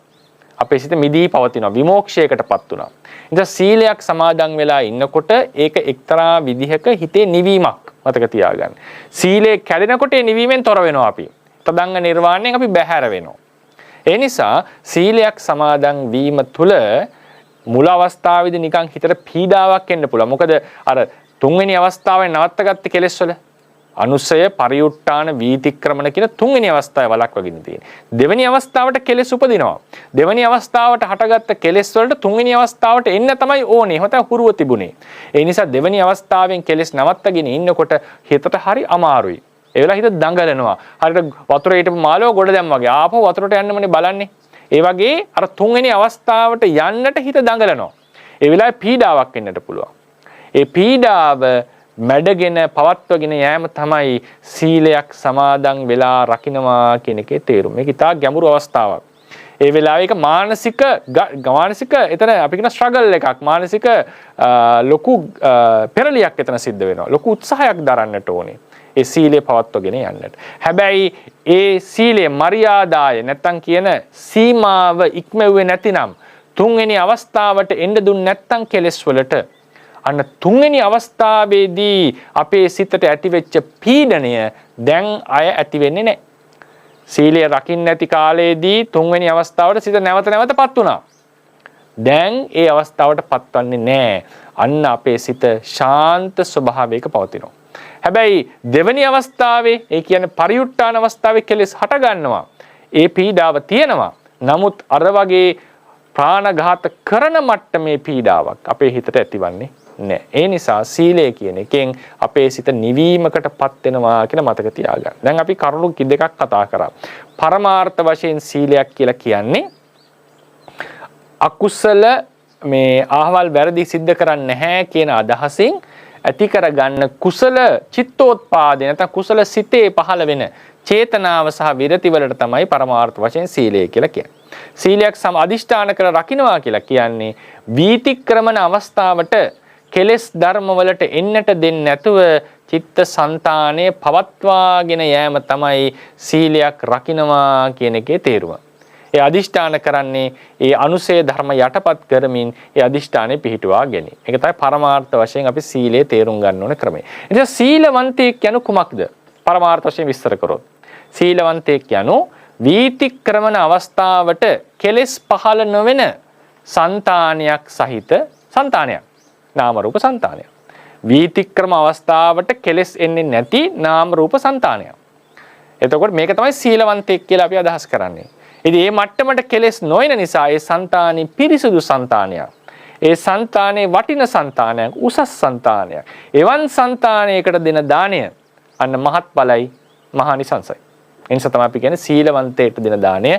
අපේ සිත මිදී පවතිනවා. විමෝක්ෂයකටපත් වුණා. ඉතින් සීලයක් සමාදන් වෙලා ඉන්නකොට ඒක එක්තරා විදිහක හිතේ නිවීමක්. මතක තියාගන්න. සීලය කැඩෙනකොට ඒ නිවීමෙන් තොර වෙනවා අපි. තදංග නිර්වාණයෙන් අපි බැහැර වෙනවා. ඒ නිසා සීලයක් සමාදන් වීම තුළ මුල අවස්ථාවේදී නිකන් හිතට පීඩාවක් එන්න පුළුවන්. මොකද අර තුන්වෙනි අවස්ථාවේ නවත්තගත්ත කෙලෙස් වල අනුසය පරිඋට්ටාන වීතික්‍රමන කියන තුන්වෙනි අවස්ථාවේ වළක්වගෙන තියෙන්නේ. දෙවෙනි අවස්ථාවට කෙලෙස් උපදිනවා. දෙවෙනි අවස්ථාවට හටගත්ත කෙලෙස් වලට තුන්වෙනි අවස්ථාවට එන්න තමයි ඕනේ. එහෙම තමයි හුරුව තිබුණේ. ඒ නිසා දෙවෙනි අවස්ථාවෙන් කෙලෙස් නවත්තගෙන ඉන්නකොට හිතට හරි අමාරුයි. ඒ වෙලාව හිත දඟලනවා. හරියට වතුරේ හිටපු මාළුව ගොඩ දැම්ම වගේ. ආපහු වතුරට යන්නමනේ බලන්නේ. ඒ වගේ අර තුන්වෙනි අවස්ථාවට යන්නට හිත දඟලනවා. ඒ වෙලාවේ පීඩාවක් එන්නට පුළුවන්. ඒ පීඩාව මැඩගෙන පවත්වගෙන යෑම තමයි සීලයක් සමාදන් වෙලා රකින්නවා කියන එකේ තේරුම. මේක ඉතා ගැඹුරු අවස්ථාවක්. ඒ වෙලාවේ ඒක මානසික එතන අපි කියන ස්ට්‍රගල් එකක්. මානසික ලොකු පෙරලියක් එතන සිද්ධ වෙනවා. ලොකු උත්සාහයක් දරන්නට ඕනේ. ඒ සීලය පවත්වගෙන යන්නට. හැබැයි ඒ සීලයේ මරියාදාය නැත්තම් කියන සීමාව ඉක්මෙව්වේ නැතිනම් තුන්වෙනි අවස්ථාවට එන්න දුන්නේ නැත්තම් කෙලෙස් වලට අන්න තුන්වෙනි අවස්ථාවේදී අපේ සිතට ඇතිවෙච්ච පීඩණය දැන් අය ඇති වෙන්නේ නැහැ. සීලය රකින්න නැති කාලයේදී තුන්වෙනි අවස්ථාවට සිත නැවතපත් වුණා. දැන් ඒ අවස්ථාවට පත්වන්නේ නැහැ. අන්න අපේ සිත ශාන්ත ස්වභාවයක පවතිනවා. හැබැයි දෙවෙනි අවස්ථාවේ ඒ කියන්නේ පරිඋත් ทาน අවස්ථාවේ කෙලෙස් හට ගන්නවා. ඒ පීඩාව තියෙනවා. නමුත් අර වගේ ප්‍රාණඝාත කරන මට්ටමේ පීඩාවක් අපේ හිතට ඇතිවන්නේ නැහැ. ඒ නිසා සීලය කියන එකෙන් අපේ සිත නිවීමකටපත් වෙනවා කියලා මතක තියාගන්න. දැන් අපි කරුණු දෙකක් කතා කරා. පරමාර්ථ වශයෙන් සීලයක් කියලා කියන්නේ අකුසල මේ ආහවල් වැරදි සිද්ධ කරන්නේ නැහැ කියන අදහසින් ඇති කරගන්න කුසල චිත්තෝත්පාදේ නැත්නම් කුසල සිතේ පහළ වෙන චේතනාව සහ විරති වලට තමයි පරමාර්ථ වශයෙන් සීලය කියලා කියන්නේ. සීලයක් අදිෂ්ඨාන කර රකින්නවා කියලා කියන්නේ වීතික්‍රමන අවස්ථාවට කෙලෙස් ධර්ම වලට එන්නට දෙන්නේ නැතුව චිත්ත සංතානයේ පවත්වාගෙන යෑම තමයි සීලයක් රකින්නවා කියන එකේ තේරුම. ඒ අදිෂ්ඨාන කරන්නේ ඒ අනුසය ධර්ම යටපත් කරමින් ඒ අදිෂ්ඨානෙ පිහිටුවා ගැනීම. ඒක තමයි පරමාර්ථ වශයෙන් අපි සීලයේ තේරුම් ගන්න ඕන ක්‍රමය. එනිසා සීලවන්තයෙක් යනු කුමක්ද? පරමාර්ථ වශයෙන් විස්තර කරොත්. සීලවන්තයෙක් යනු වීතික්‍රමන අවස්ථාවට කෙලෙස් පහළ නොවන సంతානයක් සහිත సంతානයක්. නාම රූප సంతානයක්. වීතික්‍රම අවස්ථාවට කෙලෙස් එන්නේ නැති නාම රූප సంతානයක්. එතකොට මේක තමයි සීලවන්තයෙක් කියලා අපි අදහස් කරන්නේ. ඉතින් මේ මට්ටමට කෙලෙස් නොයන නිසා ඒ సంతානි පිරිසුදු సంతානයක්. ඒ సంతානේ වටින సంతානයක්, උසස් సంతානයක්. එවන් సంతානයකට දෙන දාණය අන්න මහත්ඵලයි, මහානිසංසයි. එනිසා තමයි අපි කියන්නේ සීලවන්තයට දෙන දාණය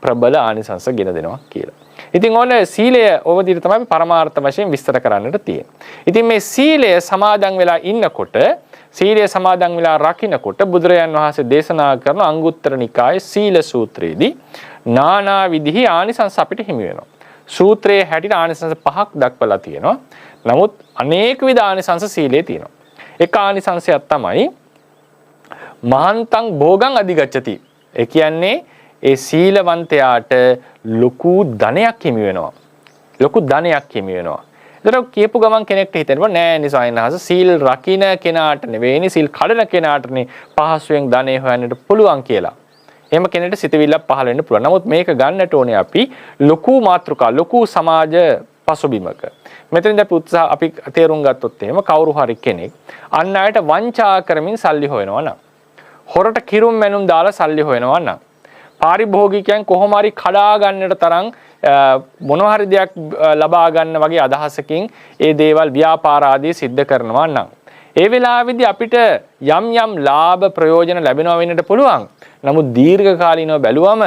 ප්‍රබල ආනිසංස ගෙන දෙනවා කියලා. ඉතින් ඕන සීලය ඔය විදිහට තමයි අපි පරමාර්ථ වශයෙන් විස්තර කරන්නට තියෙන්නේ. ඉතින් මේ සීලය සමාදන් වෙලා ඉන්නකොට සීලය සමාදන් වෙලා රකින්නකොට බුදුරජාන් වහන්සේ දේශනා කරන අංගුත්තර නිකායේ සීල සූත්‍රයේදී නානා විදිහි ආනිසංස අපිට හිමි වෙනවා. සූත්‍රයේ හැටියට ආනිසංස 5ක් දක්වලා තියෙනවා. නමුත් අනේක විද ආනිසංස සීලයේ තියෙනවා. එක ආනිසංසයක් තමයි මහන්තං භෝගං අධිගච්ඡති. ඒ කියන්නේ ඒ සීලවන්තයාට ලොකු ධනයක් හිමි වෙනවා. ලොකු ධනයක් හිමි වෙනවා. ඒතර කියපු ගමන් කෙනෙක්ට හිතෙනවා නෑ නිසායනහස සීල් රකින්න කෙනාට නෙවෙයිනේ සීල් කඩන කෙනාටනේ පහසුවෙන් ධනෙ හොයන්නට පුළුවන් කියලා. එහෙම කෙනෙක්ට සිතවිල්ලක් පහළ වෙන්න පුළුවන්. නමුත් මේක ගන්නට ඕනේ අපි ලොකු මාත්‍රිකා ලොකු සමාජ පසුබිමක. මෙතනදී අපි තේරුම් ගත්තොත් එහෙම කවුරු හරි කෙනෙක් අන් අයට වංචා කරමින් සල්ලි හොයනවා නම් හොරට කිරුම් මැනුම් දාලා සල්ලි හොයනවා නම් පාරිභෝගිකයන් කොහොම හරි කඩා ගන්නට තරම් මොනවා හරි දෙයක් ලබා ගන්න වගේ අදහසකින් ඒ දේවල් ව්‍යාපාර ආදී සිද්ධ කරනවා නම් ඒ වෙලාවේදී අපිට යම් ලාභ ප්‍රයෝජන ලැබෙනවා වෙන්නට පුළුවන්. නමුත් දීර්ඝ කාලීනව බැලුවම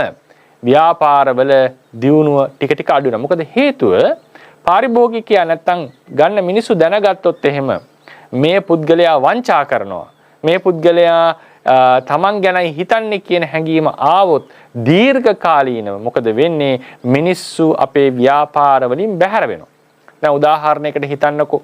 ව්‍යාපාරවල දියුණුව ටික ටික අඩු වෙනවා. මොකද හේතුව පාරිභෝගිකයා නැත්තම් ගන්න මිනිස්සු දැනගත්තොත් එහෙම මේ පුද්ගලයා වංචා කරනවා. මේ පුද්ගලයා තමන් ගැනයි හිතන්නේ කියන හැඟීම ආවොත් දීර්ඝ කාලීනව මොකද වෙන්නේ? මිනිස්සු අපේ ව්‍යාපාර වලින් බැහැර වෙනවා. දැන් උදාහරණයකට හිතන්නකෝ.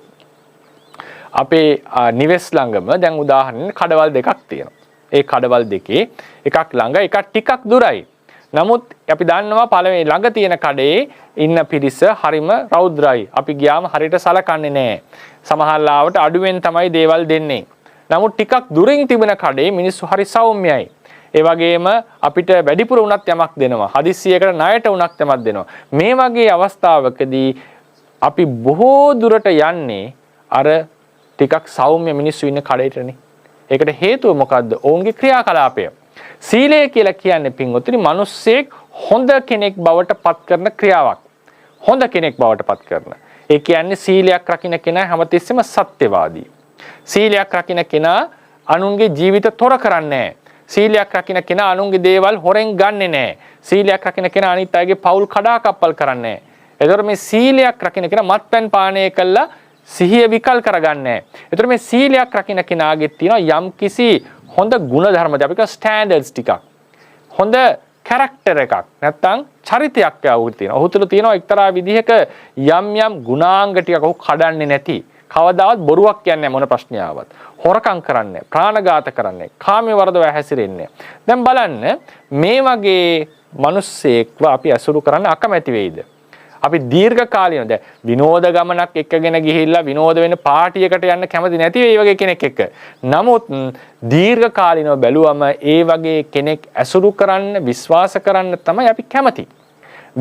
අපේ නිවෙස් ළඟම දැන් උදාහරණයක් කඩවල් දෙකක් තියෙනවා. ඒ කඩවල් දෙකේ එකක් ළඟ එකක් ටිකක් දුරයි. නමුත් අපි දන්නවා පළවෙනි ළඟ තියෙන කඩේ ඉන්න පිරිස හරිම රෞද්‍රයි. අපි ගියාම හරියට සලකන්නේ නැහැ. සමහර ලාවට අඩුවෙන් තමයි දේවල් දෙන්නේ. නමුත් ටිකක් දුරින් තිබෙන කඩේ මිනිස්සු හරි සෞම්‍යයි. ඒ වගේම අපිට වැඩිපුර උනත් යමක් දෙනවා. හදිස්සියකට ණයට උනක් යමක් දෙනවා. මේ වගේ අවස්ථාවකදී අපි බොහෝ දුරට යන්නේ අර ටිකක් සෞම්‍ය මිනිස්සු ඉන්න කඩේටනේ. ඒකට හේතුව මොකද්ද? ඔවුන්ගේ ක්‍රියාකලාපය. සීලය කියලා කියන්නේ පින්වතුනි මිනිස්සෙක් හොඳ කෙනෙක් බවට පත් කරන ක්‍රියාවක්. හොඳ කෙනෙක් බවට පත් කරන. ඒ කියන්නේ සීලයක් රකින්න කෙනා හැමතිස්සෙම සත්‍යවාදී. සීලයක් රකින්න කෙනා අනුන්ගේ ජීවිත තොර කරන්නේ නැහැ. සීලයක් රකින්න කෙනා අනුන්ගේ දේවල් හොරෙන් ගන්නෙ නැහැ. සීලයක් රකින්න කෙනා අනිත් අයගේ පවුල් කඩාකප්පල් කරන්නේ නැහැ. ඒතකොට මේ සීලයක් රකින්න කෙනා මත්පැන් පානය කළා සිහිය විකල් කරගන්නේ නැහැ. ඒතකොට මේ සීලයක් රකින්න කෙනාගේ තියෙනවා යම් කිසි හොඳ ගුණ ධර්ම අපි කියන ස්ටෑන්ඩඩ්ස් ටිකක්. හොඳ කැරක්ටර් එකක් නැත්නම් චරිතයක් යවුල් තියෙනවා. ඔහු තුළ තියෙනවා එක්තරා විදිහක යම් ගුණාංග ටිකක් ඔහු කඩන්නේ නැති. කවදාවත් බොරුවක් කියන්නේ මොන ප්‍රශ්නියාවත්. හොරකම් කරන්නේ, ප්‍රාණඝාත කරන්නේ, කාමයේ වරදව හැසිරෙන්නේ. දැන් බලන්න මේ වගේ මිනිස්සෙක්ව අපි අසුරු කරන්න අකමැති වෙයිද? අපි දීර්ඝ කාලීනව දැන් විනෝද ගමනක් එක්කගෙන ගිහිල්ලා විනෝද වෙන පාටියකට යන්න කැමති නැති ඒ වගේ කෙනෙක් එක්ක. නමුත් දීර්ඝ කාලීනව බැලුවම ඒ වගේ කෙනෙක් ඇසුරු කරන්න විශ්වාස කරන්න තමයි අපි කැමති.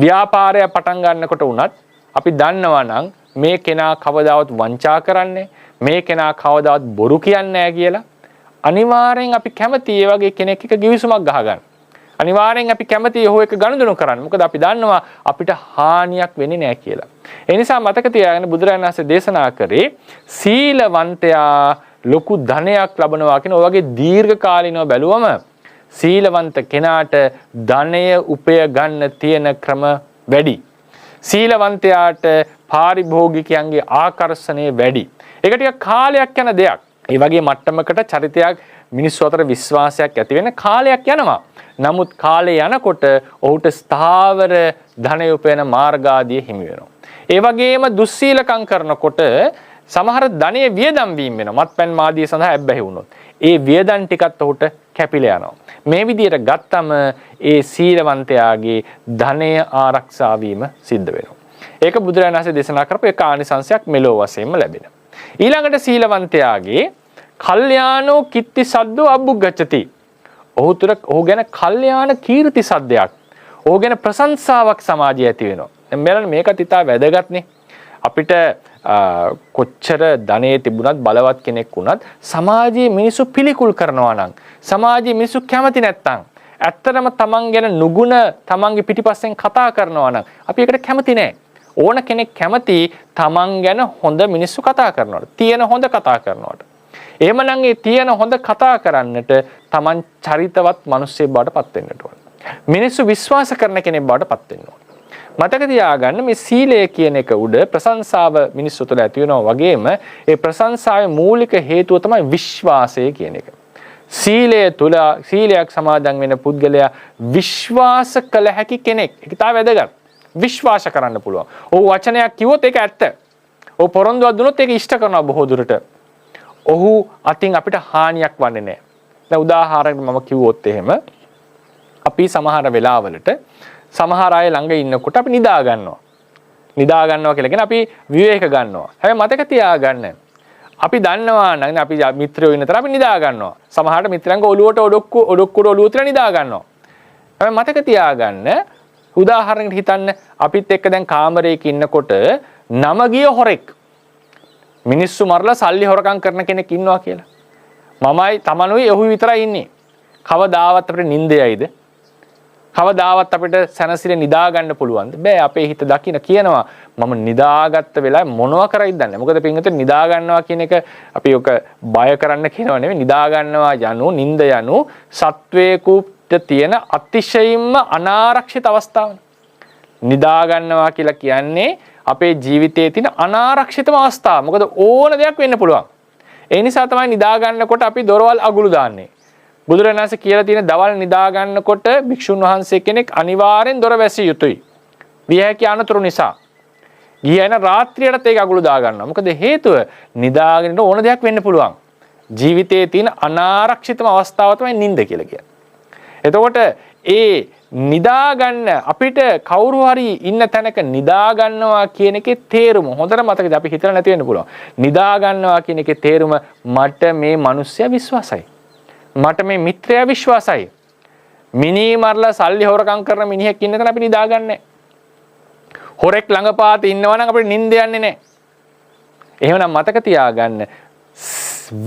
ව්‍යාපාරය පටන් ගන්නකොට උනත් අපි දන්නවා නම් මේ කෙනා කවදාවත් වංචා කරන්නේ, මේ කෙනා කවදාවත් බොරු කියන්නේ නැහැ කියලා අනිවාර්යෙන් අපි කැමති ඒ වගේ කෙනෙක් එක්ක ගිවිසුමක් ගහගන්න. අනිවාර්යෙන් අපි කැමති ඔහු එක්ක ගනුදෙනු කරන්න. මොකද අපි දන්නවා අපිට හානියක් වෙන්නේ නැහැ කියලා. ඒ නිසා මතක තියාගන්න බුදුරජාණන් වහන්සේ දේශනා කරේ සීලවන්තයා ලොකු ධනයක් ලබනවා කියන ඔය වගේ දීර්ඝ කාලිනව බැලුවම සීලවන්ත කෙනාට ධනය උපය ගන්න තියෙන ක්‍රම වැඩි. සීලවන්තයාට පාරිභෝගිකයන්ගේ ආකර්ෂණය වැඩි. ඒක ටික කාලයක් යන දෙයක්. ඒ වගේ මට්ටමකට චරිතයක් මිනිස්සු අතර විශ්වාසයක් ඇති වෙන කාලයක් යනවා. නමුත් කාලය යනකොට ඔහුට ස්ථාවර ධනය උපයන මාර්ගාදිය හිමි වෙනවා. ඒ වගේම දුස්සීලකම් කරනකොට සමහර ධනය වියදම් වීම වෙනවා. මත්පැන් මාදිය සඳහා ඇබ්බැහි වුණොත්. ඒ වියදම් ටිකත් ඔහුට කැපිලා යනවා. මේ විදිහට ගත්තම ඒ සීලවන්තයාගේ ධනය ආරක්ෂා වීම සිද්ධ වෙනවා. ඒක බුදුරජාණන් වහන්සේ දේශනා කරපු එක ආනිසංශයක් මෙලෝ වශයෙන්ම ලැබෙනවා. ඊළඟට සීලවන්තයාගේ කල්යාණෝ කිත්ති සද්දෝ අබ්බුග්ගච්ඡති. ඔහු ගැන කල්යාණ කීර්ති සද්දයක්, ඔහු ගැන ප්‍රශංසාවක් සමාජයේ ඇති වෙනවා. දැන් බලන්න මේකත් ඉතා වැදගත්නේ. අපිට කොච්චර ධනෙ තිබුණත් බලවත් කෙනෙක් වුණත් සමාජයේ මිනිස්සු පිළිකුල් කරනවා නම්, සමාජයේ මිනිස්සු කැමති නැත්තම්, ඇත්තටම තමන් ගැන නුගුණ තමන්ගේ පිටිපස්සෙන් කතා කරනවා නම් අපි ඒකට කැමති නෑ. ඕන කෙනෙක් කැමති තමන් ගැන හොඳ මිනිස්සු කතා කරනවට, තියෙන හොඳ කතා කරනවට. එහෙමනම් ඒ තියෙන හොඳ කතා කරන්නට තමන් චරිතවත් මිනිස්සෙක් බවට පත් වෙන්නට ඕන. මිනිස්සු විශ්වාස කරන කෙනෙක් බවට පත් වෙන්න ඕන. මතක තියාගන්න මේ සීලය කියන එක උඩ ප්‍රශංසාව මිනිස්සු තුළ ඇති වෙනවා වගේම ඒ ප්‍රශංසාවේ මූලික හේතුව තමයි විශ්වාසය කියන එක. සීලය තුළ සීලයක් සමාදන් වෙන පුද්ගලයා විශ්වාස කළ හැකි කෙනෙක්. ඒක තමයි වැදගත්. විශ්වාස කරන්න පුළුවන්. ඔහු වචනයක් කිව්වොත් ඒක ඇත්ත. ඔහු පොරොන්දුවක් දුන්නොත් ඒක ඉෂ්ට කරනවා බොහෝ දුරට. ඔහු අතින් අපිට හානියක් වන්නේ නැහැ. දැන් උදාහරණයක් මම කිව්වොත් එහෙම අපි සමහර වෙලාවලට සමහර අය ළඟ ඉන්නකොට අපි නිදා ගන්නවා. නිදා ගන්නවා කියලා කියන අපි විවේක ගන්නවා. හැබැයි මතක තියාගන්න. අපි දන්නවා නම් අපි මිත්‍රයෝ ඉන්නතර අපි නිදා ගන්නවා. සමහරට මිත්‍රයන්ගේ ඔළුවට ඔඩොක්කුවට ඔළුව තියලා නිදා ගන්නවා. හැබැයි මතක තියාගන්න උදාහරණයකට හිතන්න අපිත් එක්ක දැන් කාමරයක ඉන්නකොට නම ගිය හොරෙක් මිනිස්සු මරලා සල්ලි හොරකම් කරන කෙනෙක් ඉන්නවා කියලා. මමයි තමනුයි ඔහු විතරයි ඉන්නේ. කවදාවත් අපිට නිින්දයයිද? කවදාවත් අපිට සැනසෙල නිදා ගන්න පුළුවන්ද? බෑ. අපේ හිත දකින්න කියනවා මම නිදාගත්ත වෙලාවේ මොනවා කරයිද දන්නේ. මොකද පින්විත නිදා ගන්නවා කියන එක අපි ඔක බය කරන්න කියනවා නෙවෙයි. නිදා ගන්නවා යනු නිින්ද යනු සත්වේකුට තියෙන අතිශයින්ම අනාරක්ෂිත අවස්ථාවක්. නිදා ගන්නවා කියලා කියන්නේ අපේ ජීවිතයේ තියෙන අනාරක්ෂිතම අවස්ථාව. මොකද ඕන දෙයක් වෙන්න පුළුවන්. ඒ නිසා තමයි නිදා ගන්නකොට අපි දොරවල් අගුළු දාන්නේ. බුදුරජාණන් වහන්සේ කියලා තියෙන දවල් නිදා ගන්නකොට භික්ෂුන් වහන්සේ කෙනෙක් අනිවාර්යෙන් දොර වැසිය යුතුයි. විය හැකි අනතුරු නිසා. ගියන රාත්‍රියටත් ඒක අගුළු දා ගන්නවා. මොකද හේතුව නිදාගෙන ඕන දෙයක් වෙන්න පුළුවන්. ජීවිතයේ තියෙන අනාරක්ෂිතම අවස්ථාව තමයි නිින්ද කියලා කියන්නේ. එතකොට ඒ නිදා ගන්න අපිට කවුරු හරි ඉන්න තැනක නිදා ගන්නවා කියන එකේ තේරුම හොඳට මතකද? අපි හිතලා නැති වෙන්න පුළුවන්. නිදා ගන්නවා කියන එකේ තේරුම මට මේ මිනිස්සයා විශ්වාසයි. මට මේ මිත්‍රයා විශ්වාසයි. මිනී මරලා සල්ලි හොරකම් කරන මිනිහෙක් ඉන්න තැන අපි නිදාගන්නේ. හොරෙක් ළඟපාත ඉන්නවා නම් අපිට නිින්ද යන්නේ නැහැ. එහෙමනම් මතක තියාගන්න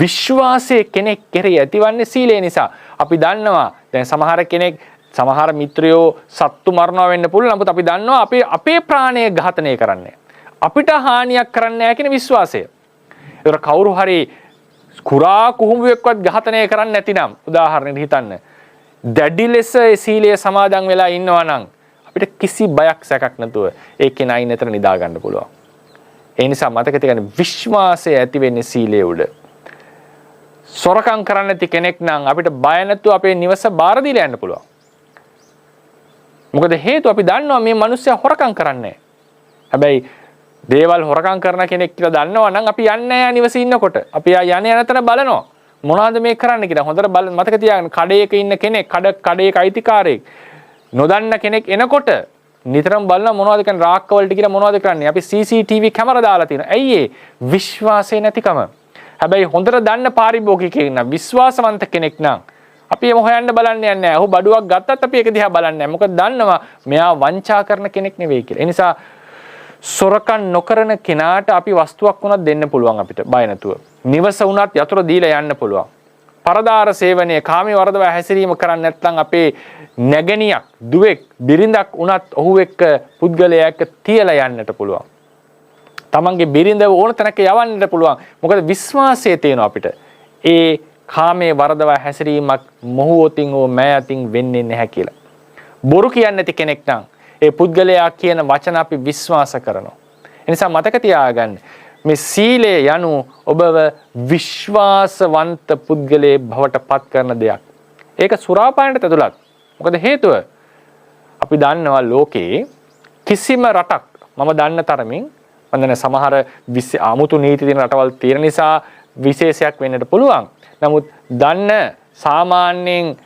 විශ්වාසයේ කෙනෙක් කෙරෙහි ඇතිවන්නේ සීලය නිසා. අපි දන්නවා දැන් සමහර මිත්‍රයෝ සත්තු මරනවා වෙන්න පුළුවන්. නමුත් අපි දන්නවා අපේ ප්‍රාණය ඝාතනය කරන්නේ. අපිට හානියක් කරන්නේ නැහැ කියන විශ්වාසය. ඒතර කවුරු හරි කුරා කුහුඹුවෙක්වත් ඝාතනය කරන්නේ නැතිනම් උදාහරණයක් හිතන්න. දැඩි ලෙස ඒ සීලය සමාදන් වෙලා ඉන්නවා නම් අපිට කිසි බයක් සැකක් නැතුව ඒ කෙනා ඉන්නතර නිදා ගන්න පුළුවන්. ඒ නිසා මතක තියාගන්න විශ්වාසය ඇති වෙන්නේ සීලයේ උඩ. සොරකම් කරන්න නැති කෙනෙක් නම් අපිට බය නැතුව අපේ නිවස බාර දීලා යන්න පුළුවන්. මොකද හේතුව අපි දන්නවා මේ මිනිස්සයා හොරකම් කරන්නේ. හැබැයි දේවල් හොරකම් කරන කෙනෙක් කියලා දන්නවා නම් අපි යන්නේ නැහැ නිවසේ ඉන්නකොට. අපි යන්නේ යනතර බලනවා. මොනවද මේ කරන්න කියලා. හොඳට බලන්න මතක තියාගන්න කඩේක ඉන්න කෙනෙක් කඩේක අයිතිකාරයෙක් නොදන්න කෙනෙක් එනකොට නිතරම බලන මොනවද කියන්නේ රාක්ක වලට කියලා මොනවද කරන්නේ? අපි CCTV කැමරා දාලා තියෙනවා. ඇයි ඒ? විශ්වාසය නැතිකම. හැබැයි හොඳට දන්න පාරිභෝගිකයෙක් නම් විශ්වාසවන්ත කෙනෙක් නම් අපි එහෙම හොයන්න බලන්නේ නැහැ. ඔහු බඩුවක් ගත්තත් අපි ඒක දිහා බලන්නේ නැහැ. මොකද දන්නවා මෙයා වංචා කරන කෙනෙක් නෙවෙයි කියලා. ඒ නිසා සොරකම් නොකරන කෙනාට අපි වස්තුවක් වුණත් දෙන්න පුළුවන් අපිට බය නැතුව. නිවස වුණත් යතුරු දීලා යන්න පුළුවන්. පරදාර සේවනයේ කාමී වර්ධව හැසිරීම කරන්නේ නැත්නම් අපේ නැගණියක් දුවෙක් බිරිඳක් වුණත් ඔහු එක්ක පුද්ගලයා එක්ක තියලා යන්නට පුළුවන්. තමන්ගේ බිරිඳ ඕන තැනක යවන්නට පුළුවන්. මොකද විශ්වාසය තියෙනවා අපිට. ඒ කාමයේ වර්ධව හැසිරීමක් මොහොතින් හෝ මෑතින් වෙන්නේ නැහැ කියලා. බොරු කියන්නේ නැති කෙනෙක් නම් ඒ පුද්ගලයා කියන වචන අපි විශ්වාස කරනවා. ඒ නිසා මතක තියාගන්න මේ සීලය යනු ඔබව විශ්වාසවන්ත පුද්ගලයෙක් බවට පත් කරන දෙයක්. ඒක සුරාපානට ඇතුළත්. මොකද හේතුව අපි දන්නවා ලෝකේ කිසිම රටක් මම දන්න තරමින් මම දන්නේ සමහර 아무තු නීති තියෙන රටවල් තියෙන නිසා විශේෂයක් වෙන්නට පුළුවන්. නමුත් දන්න සාමාන්‍යයෙන්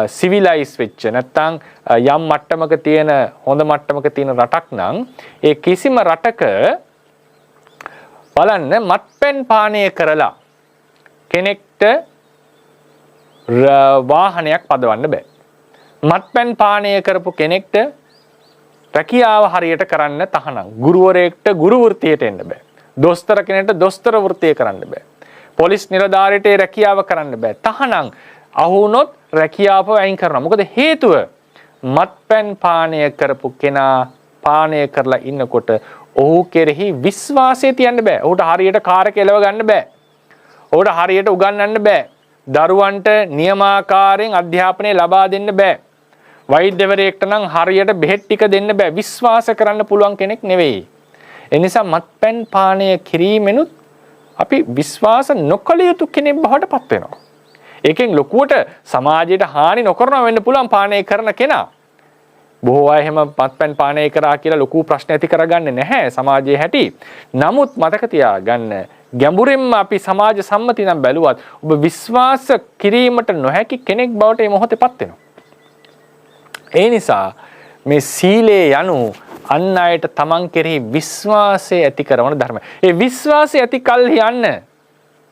සිවිලයිස් වෙච්ච නැත්නම් යම් මට්ටමක තියෙන හොඳ මට්ටමක තියෙන රටක් නම් ඒ කිසිම රටක බලන්න මත්පැන් පානය කරලා කෙනෙක්ට වාහනයක් පදවන්න බෑ. මත්පැන් පානය කරපු කෙනෙක්ට රැකියාව හරියට කරන්න තහනම්. ගුරුවරයෙක්ට ගුරු වෘත්තියට එන්න බෑ. දොස්තර කෙනෙක්ට දොස්තර වෘත්තිය කරන්න බෑ. පොලිස් නිලධාරියට රැකියාව කරන්න බෑ. තහනම් අහු වුණොත් රැකියාව අයින් කරනවා. මොකද හේතුව මත්පැන් පානය කරපු කෙනා පානය කරලා ඉන්නකොට ඔහු කෙරෙහි විශ්වාසය තියන්න බෑ. ඔහුට හරියට කාර් එක එලව ගන්න බෑ. ඔහුට හරියට උගන්වන්න බෑ. දරුවන්ට නියමාකාරයෙන් අධ්‍යාපනය ලබා දෙන්න බෑ. වෛද්‍යවරයෙක්ට නම් හරියට බෙහෙත් ටික දෙන්න බෑ. විශ්වාස කරන්න පුළුවන් කෙනෙක් නෙවෙයි. ඒ නිසා මත්පැන් පානය කිරීමෙනුත් අපි විශ්වාස නොකළ යුතු කෙනෙක් බවට පත් වෙනවා. ඒකෙන් ලොකුවට සමාජයට හානි නොකරනවා වෙන්න පුළුවන් පානය කරන කෙනා. බොහෝ අය එහෙම මත්පැන් පානය කරා කියලා ලොකු ප්‍රශ්න ඇති කරගන්නේ නැහැ සමාජයේ හැටි. නමුත් මතක තියාගන්න ගැඹුරින්ම අපි සමාජ සම්මති නම් බැලුවත් ඔබ විශ්වාස කිරීමට නොහැකි කෙනෙක් බවට මේ මොහොතේ පත් වෙනවා. ඒ නිසා මේ සීලය යනු අන් අයට තමන් කෙරෙහි විශ්වාසය ඇති කරන ධර්මය. ඒ විශ්වාසය ඇති කල්හි යන්න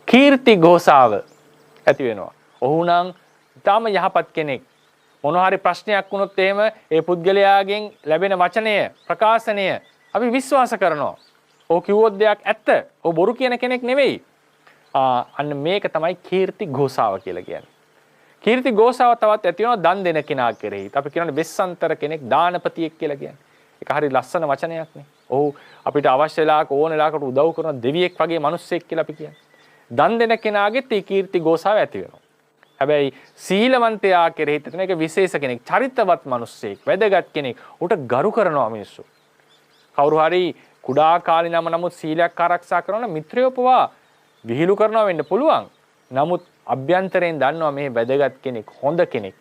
කීර්ති ഘോഷාව ඇති වෙනවා. ඔහු නම් ඊටම යහපත් කෙනෙක්. මොනවා හරි ප්‍රශ්නයක් වුණොත් එහෙම ඒ පුද්ගලයාගෙන් ලැබෙන වචනය ප්‍රකාශනය අපි විශ්වාස කරනවා. ඔහු කිව්වොත් දෙයක් ඇත්ත. ඔහු බොරු කියන කෙනෙක් නෙවෙයි. අන්න මේක තමයි කීර්ති ഘോഷාව කියලා කියන්නේ. කීර්ති ഘോഷාව තවත් ඇති වෙනවා දන් දෙන කෙනා කෙරෙහි. අපි කියනවානේ වෙස්සන්තර කෙනෙක් දානපතියෙක් කියලා කියන්නේ. ඒක හරි ලස්සන වචනයක් නේ. ඔහු අපිට අවශ්‍ය වෙලාවක ඕන වෙලාවකට උදව් කරන දෙවියෙක් වගේ මිනිස්සෙක් කියලා අපි කියන්නේ. දන් දෙන කෙනාගෙත් ඒ කීර්ති ഘോഷාව ඇති වෙනවා. හැබැයි සීලවන්තයා කෙරෙහි තන එක විශේෂ කෙනෙක්, චරිතවත් මිනිස්සෙක්, වැදගත් කෙනෙක්. උට ගරු කරනවා මිනිස්සු. කවුරු හරි කුඩා කාලේ නමුත් සීලයක් ආරක්ෂා කරන මිත්‍රයෝ පවා විහිළු කරනවා වෙන්න පුළුවන්. නමුත් අභ්‍යන්තරයෙන් දන්නවා මේ වැදගත් කෙනෙක්, හොඳ කෙනෙක්.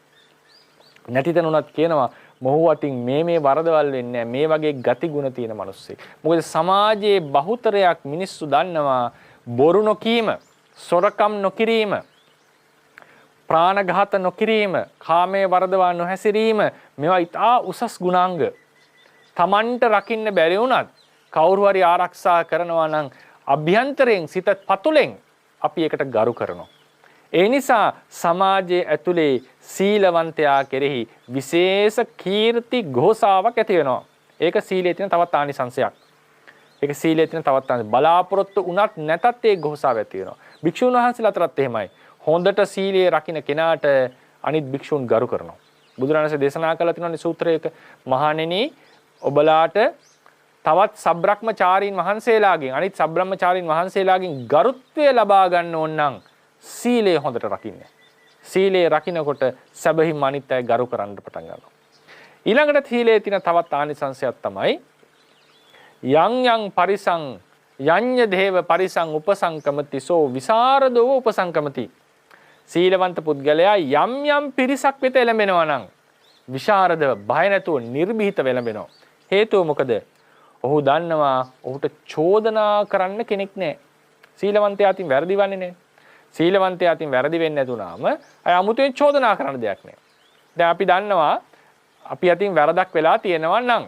නැතිතන උනත් කියනවා මොහු අතින් මේ වරදවල් වෙන්නේ මේ වගේ ගති ගුණ තියෙන මිනිස්සෙක්. මොකද සමාජයේ බහුතරයක් මිනිස්සු දන්නවා බොරු නොකීම, සොරකම් නොකිරීම, ප්‍රාණඝාත නොකිරීම, කාමයේ වරදවා නොහැසිරීම මේවා ඉතා උසස් ගුණාංග. Tamanට රකින්න බැරි වුණත් කවුරු හරි ආරක්ෂා කරනවා නම් අභ්‍යන්තරයෙන් සිත පතුලෙන් අපි ඒකට ගරු කරනවා. ඒ නිසා සමාජයේ ඇතුලේ සීලවන්තයා කෙරෙහි විශේෂ කීර්ති ഘോഷාවක් ඇති වෙනවා. ඒක සීලයේ තියෙන තවත් ආනිසංශයක්. ඒක සීලයේ තියෙන තවත් බලාපොරොත්තු උනත් නැතත් ඒ ഘോഷාව ඇති වෙනවා. භික්ෂුන් වහන්සේලා අතරත් එහෙමයි. හොඳට සීලයේ රකින්න කෙනාට අනිත් භික්ෂුන් ගරු කරනවා. බුදුරණසේ දේශනා කළා තියෙනවානේ සූත්‍රයක මහණෙනි ඔබලාට තවත් සබ්‍රහ්මචාරීන් වහන්සේලාගෙන් අනිත් සබ්‍රහ්මචාරීන් වහන්සේලාගෙන් ගරුත්වය ලබා ගන්න ඕන නම් සීලය හොඳට රකින්න. සීලය රකින්නකොට සැබවින්ම අනිත් අය ගරු කරන්න පටන් ගන්නවා. ඊළඟට සීලයේ තියෙන තවත් ආනිසංශයක් තමයි යං පරිසං යඤ්ඤ දේව පරිසං උපසංකමති සෝ විසරදෝ උපසංකමති. සීලවන්ත පුද්ගලයා යම් පිරිසක් වෙත එළඹෙනවා නම් විශාරදව බය නැතුව නිර්භීත වෙලඹෙනවා. හේතුව මොකද? ඔහු දන්නවා ඔහුට චෝදනා කරන්න කෙනෙක් නැහැ. සීලවන්තයා අතින් වැරදිවන්නේ නැහැ. සීලවන්තයා අතින් වැරදි වෙන්නේ නැතුණාම අය 아무තෙන් චෝදනා කරන්න දෙයක් නැහැ. දැන් අපි දන්නවා අපි අතින් වැරදක් වෙලා තියෙනවා නම්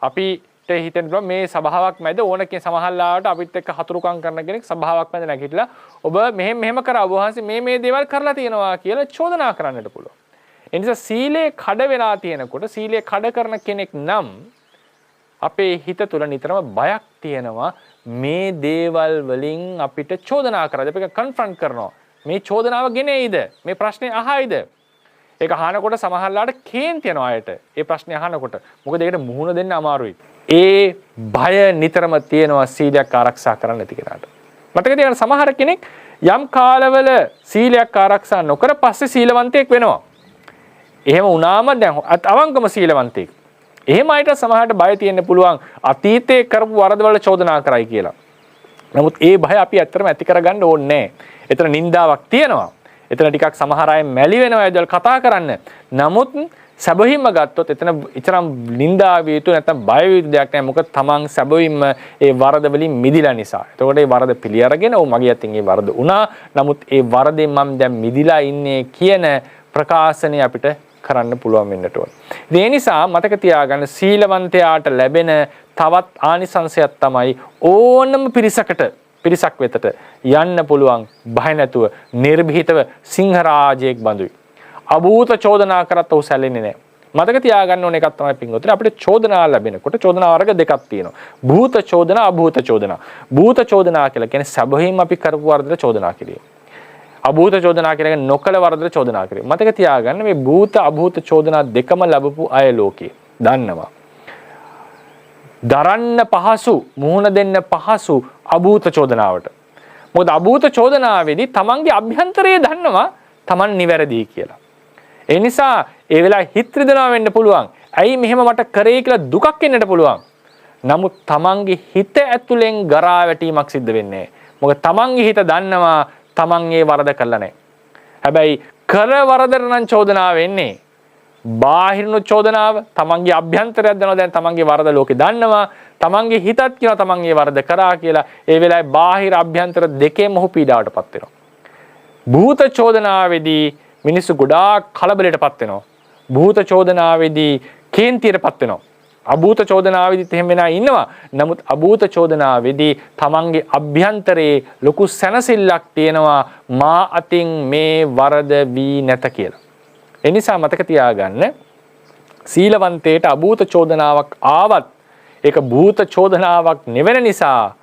අපිට හිතෙන්න පුළුවන් මේ සභාවක් මැද ඕන කෙනෙක් සමහරලාට අපිත් එක්ක හතුරුකම් කරන කෙනෙක් සභාවක් මැද නැගිටලා ඔබ මෙහෙම කරා ඔබ වහන්සේ මේ දේවල් කරලා තියෙනවා කියලා චෝදනා කරන්නට පුළුවන්. ඒ නිසා සීලේ කඩ වෙලා තියෙනකොට සීලේ කඩ කරන කෙනෙක් නම් අපේ හිත තුළ නිතරම බයක් තියෙනවා මේ දේවල් වලින් අපිට චෝදනා කරලා අපි කන්ෆ්‍රන්ට් කරනවා. මේ චෝදනාව ගෙනෙයිද? මේ ප්‍රශ්නේ අහයිද? ඒක අහනකොට සමහරලාට කේන්ති යනවා අයට. ඒ ප්‍රශ්නේ අහනකොට. මොකද ඒකට මුහුණ දෙන්න අමාරුයි. ඒ බය නිතරම තියෙනවා සීලයක් ආරක්ෂා කරන්න නැති කෙනාට. මතක තියාගන්න සමහර කෙනෙක් යම් කාලවල සීලයක් ආරක්ෂා නොකර පස්සේ සීලවන්තයෙක් වෙනවා. එහෙම වුණාම දැන් අවංකම සීලවන්තයෙක්. එහෙම අයට සමහරට බය තියෙන්න පුළුවන් අතීතයේ කරපු වරදවල චෝදනා කරයි කියලා. නමුත් ඒ බය අපි ඇත්තටම ඇති කරගන්න ඕනේ නැහැ. එතන නින්දාවක් තියෙනවා. එතන ටිකක් සමහර අය මැලි වෙනවා ඒදල් කතා කරන්න. නමුත් සැබවින්ම ගත්තොත් එතන ඉතරම් නින්දා විය යුතු නැත්නම් බය විය යුතු දෙයක් නැහැ. මොකද තමන් සැබවින්ම ඒ වරද වලින් මිදිලා නිසා. එතකොට ඒ වරද පිළි අරගෙන ඔව් මගේ අතින් ඒ වරද වුණා. නමුත් ඒ වරදෙන් මම දැන් මිදිලා ඉන්නේ කියන ප්‍රකාශනය අපිට කරන්න පුළුවන් වෙන්නට ඕන. ඒ නිසා මතක තියාගන්න සීලවන්තයාට ලැබෙන තවත් ආනිසංසයක් තමයි ඕනම පිරිසක් වෙතට යන්න පුළුවන් බය නැතුව නිර්භීතව සිංහරාජයෙක් බඳුයි. අභූත චෝදනා කරත් ඔහු සැලෙන්නේ නැහැ. මතක තියාගන්න ඕන එකක් තමයි පින්වතුනි අපිට චෝදනා ලැබෙනකොට චෝදනා වර්ග දෙකක් තියෙනවා. භූත චෝදනා අභූත චෝදනා. භූත චෝදනා කියලා කියන්නේ සැබවින්ම අපි කරපු වරදට චෝදනා කිරීම. අභූත චෝදනා කියන එක නොකල වරදට චෝදනා කිරීම. මතක තියාගන්න මේ භූත අභූත චෝදනා දෙකම ලැබපු අය ලෝකේ දන්නවා. දරන්න පහසු මුහුණ දෙන්න පහසු අභූත චෝදනාවට. මොකද අභූත චෝදනාවේදී තමන්ගේ අභ්‍යන්තරයේ දන්නවා තමන් නිවැරදි කියලා. ඒ නිසා ඒ වෙලාවේ හිත රිදෙනවා වෙන්න පුළුවන්. ඇයි මෙහෙම මට කරේ කියලා දුකක් එන්නට පුළුවන්. නමුත් තමන්ගේ හිත ඇතුලෙන් ගරා වැටීමක් සිද්ධ වෙන්නේ. මොකද තමන්ගේ හිත දන්නවා තමන් ඒ වරද කළා නැහැ. හැබැයි කර වරදට නම් චෝදනාව වෙන්නේ. බාහිරන චෝදනාව තමන්ගේ අභ්‍යන්තරයක් දන්නවා දැන් තමන්ගේ වරද ලෝකේ දන්නවා. තමන්ගේ හිතත් කියනවා තමන් ඒ වරද කරා කියලා. ඒ වෙලාවේ බාහිර අභ්‍යන්තර දෙකේම ඔහු පීඩාවටපත් වෙනවා. භූත චෝදනාවේදී මිනිස්සු ගොඩාක් කලබලයටපත් වෙනවා. භූත චෝදනාවේදී කේන්තියටපත් වෙනවා. අභූත චෝදනාවේදීත් එහෙම වෙනා ඉන්නවා. නමුත් අභූත චෝදනාවේදී තමන්ගේ අභ්‍යන්තරයේ ලොකු සැනසෙල්ලක් තියෙනවා මා අතින් මේ වරද වී නැත කියලා. ඒ නිසා මතක තියාගන්න සීලවන්තයට අභූත චෝදනාවක් ආවත් ඒක භූත චෝදනාවක් නෙවෙන නිසා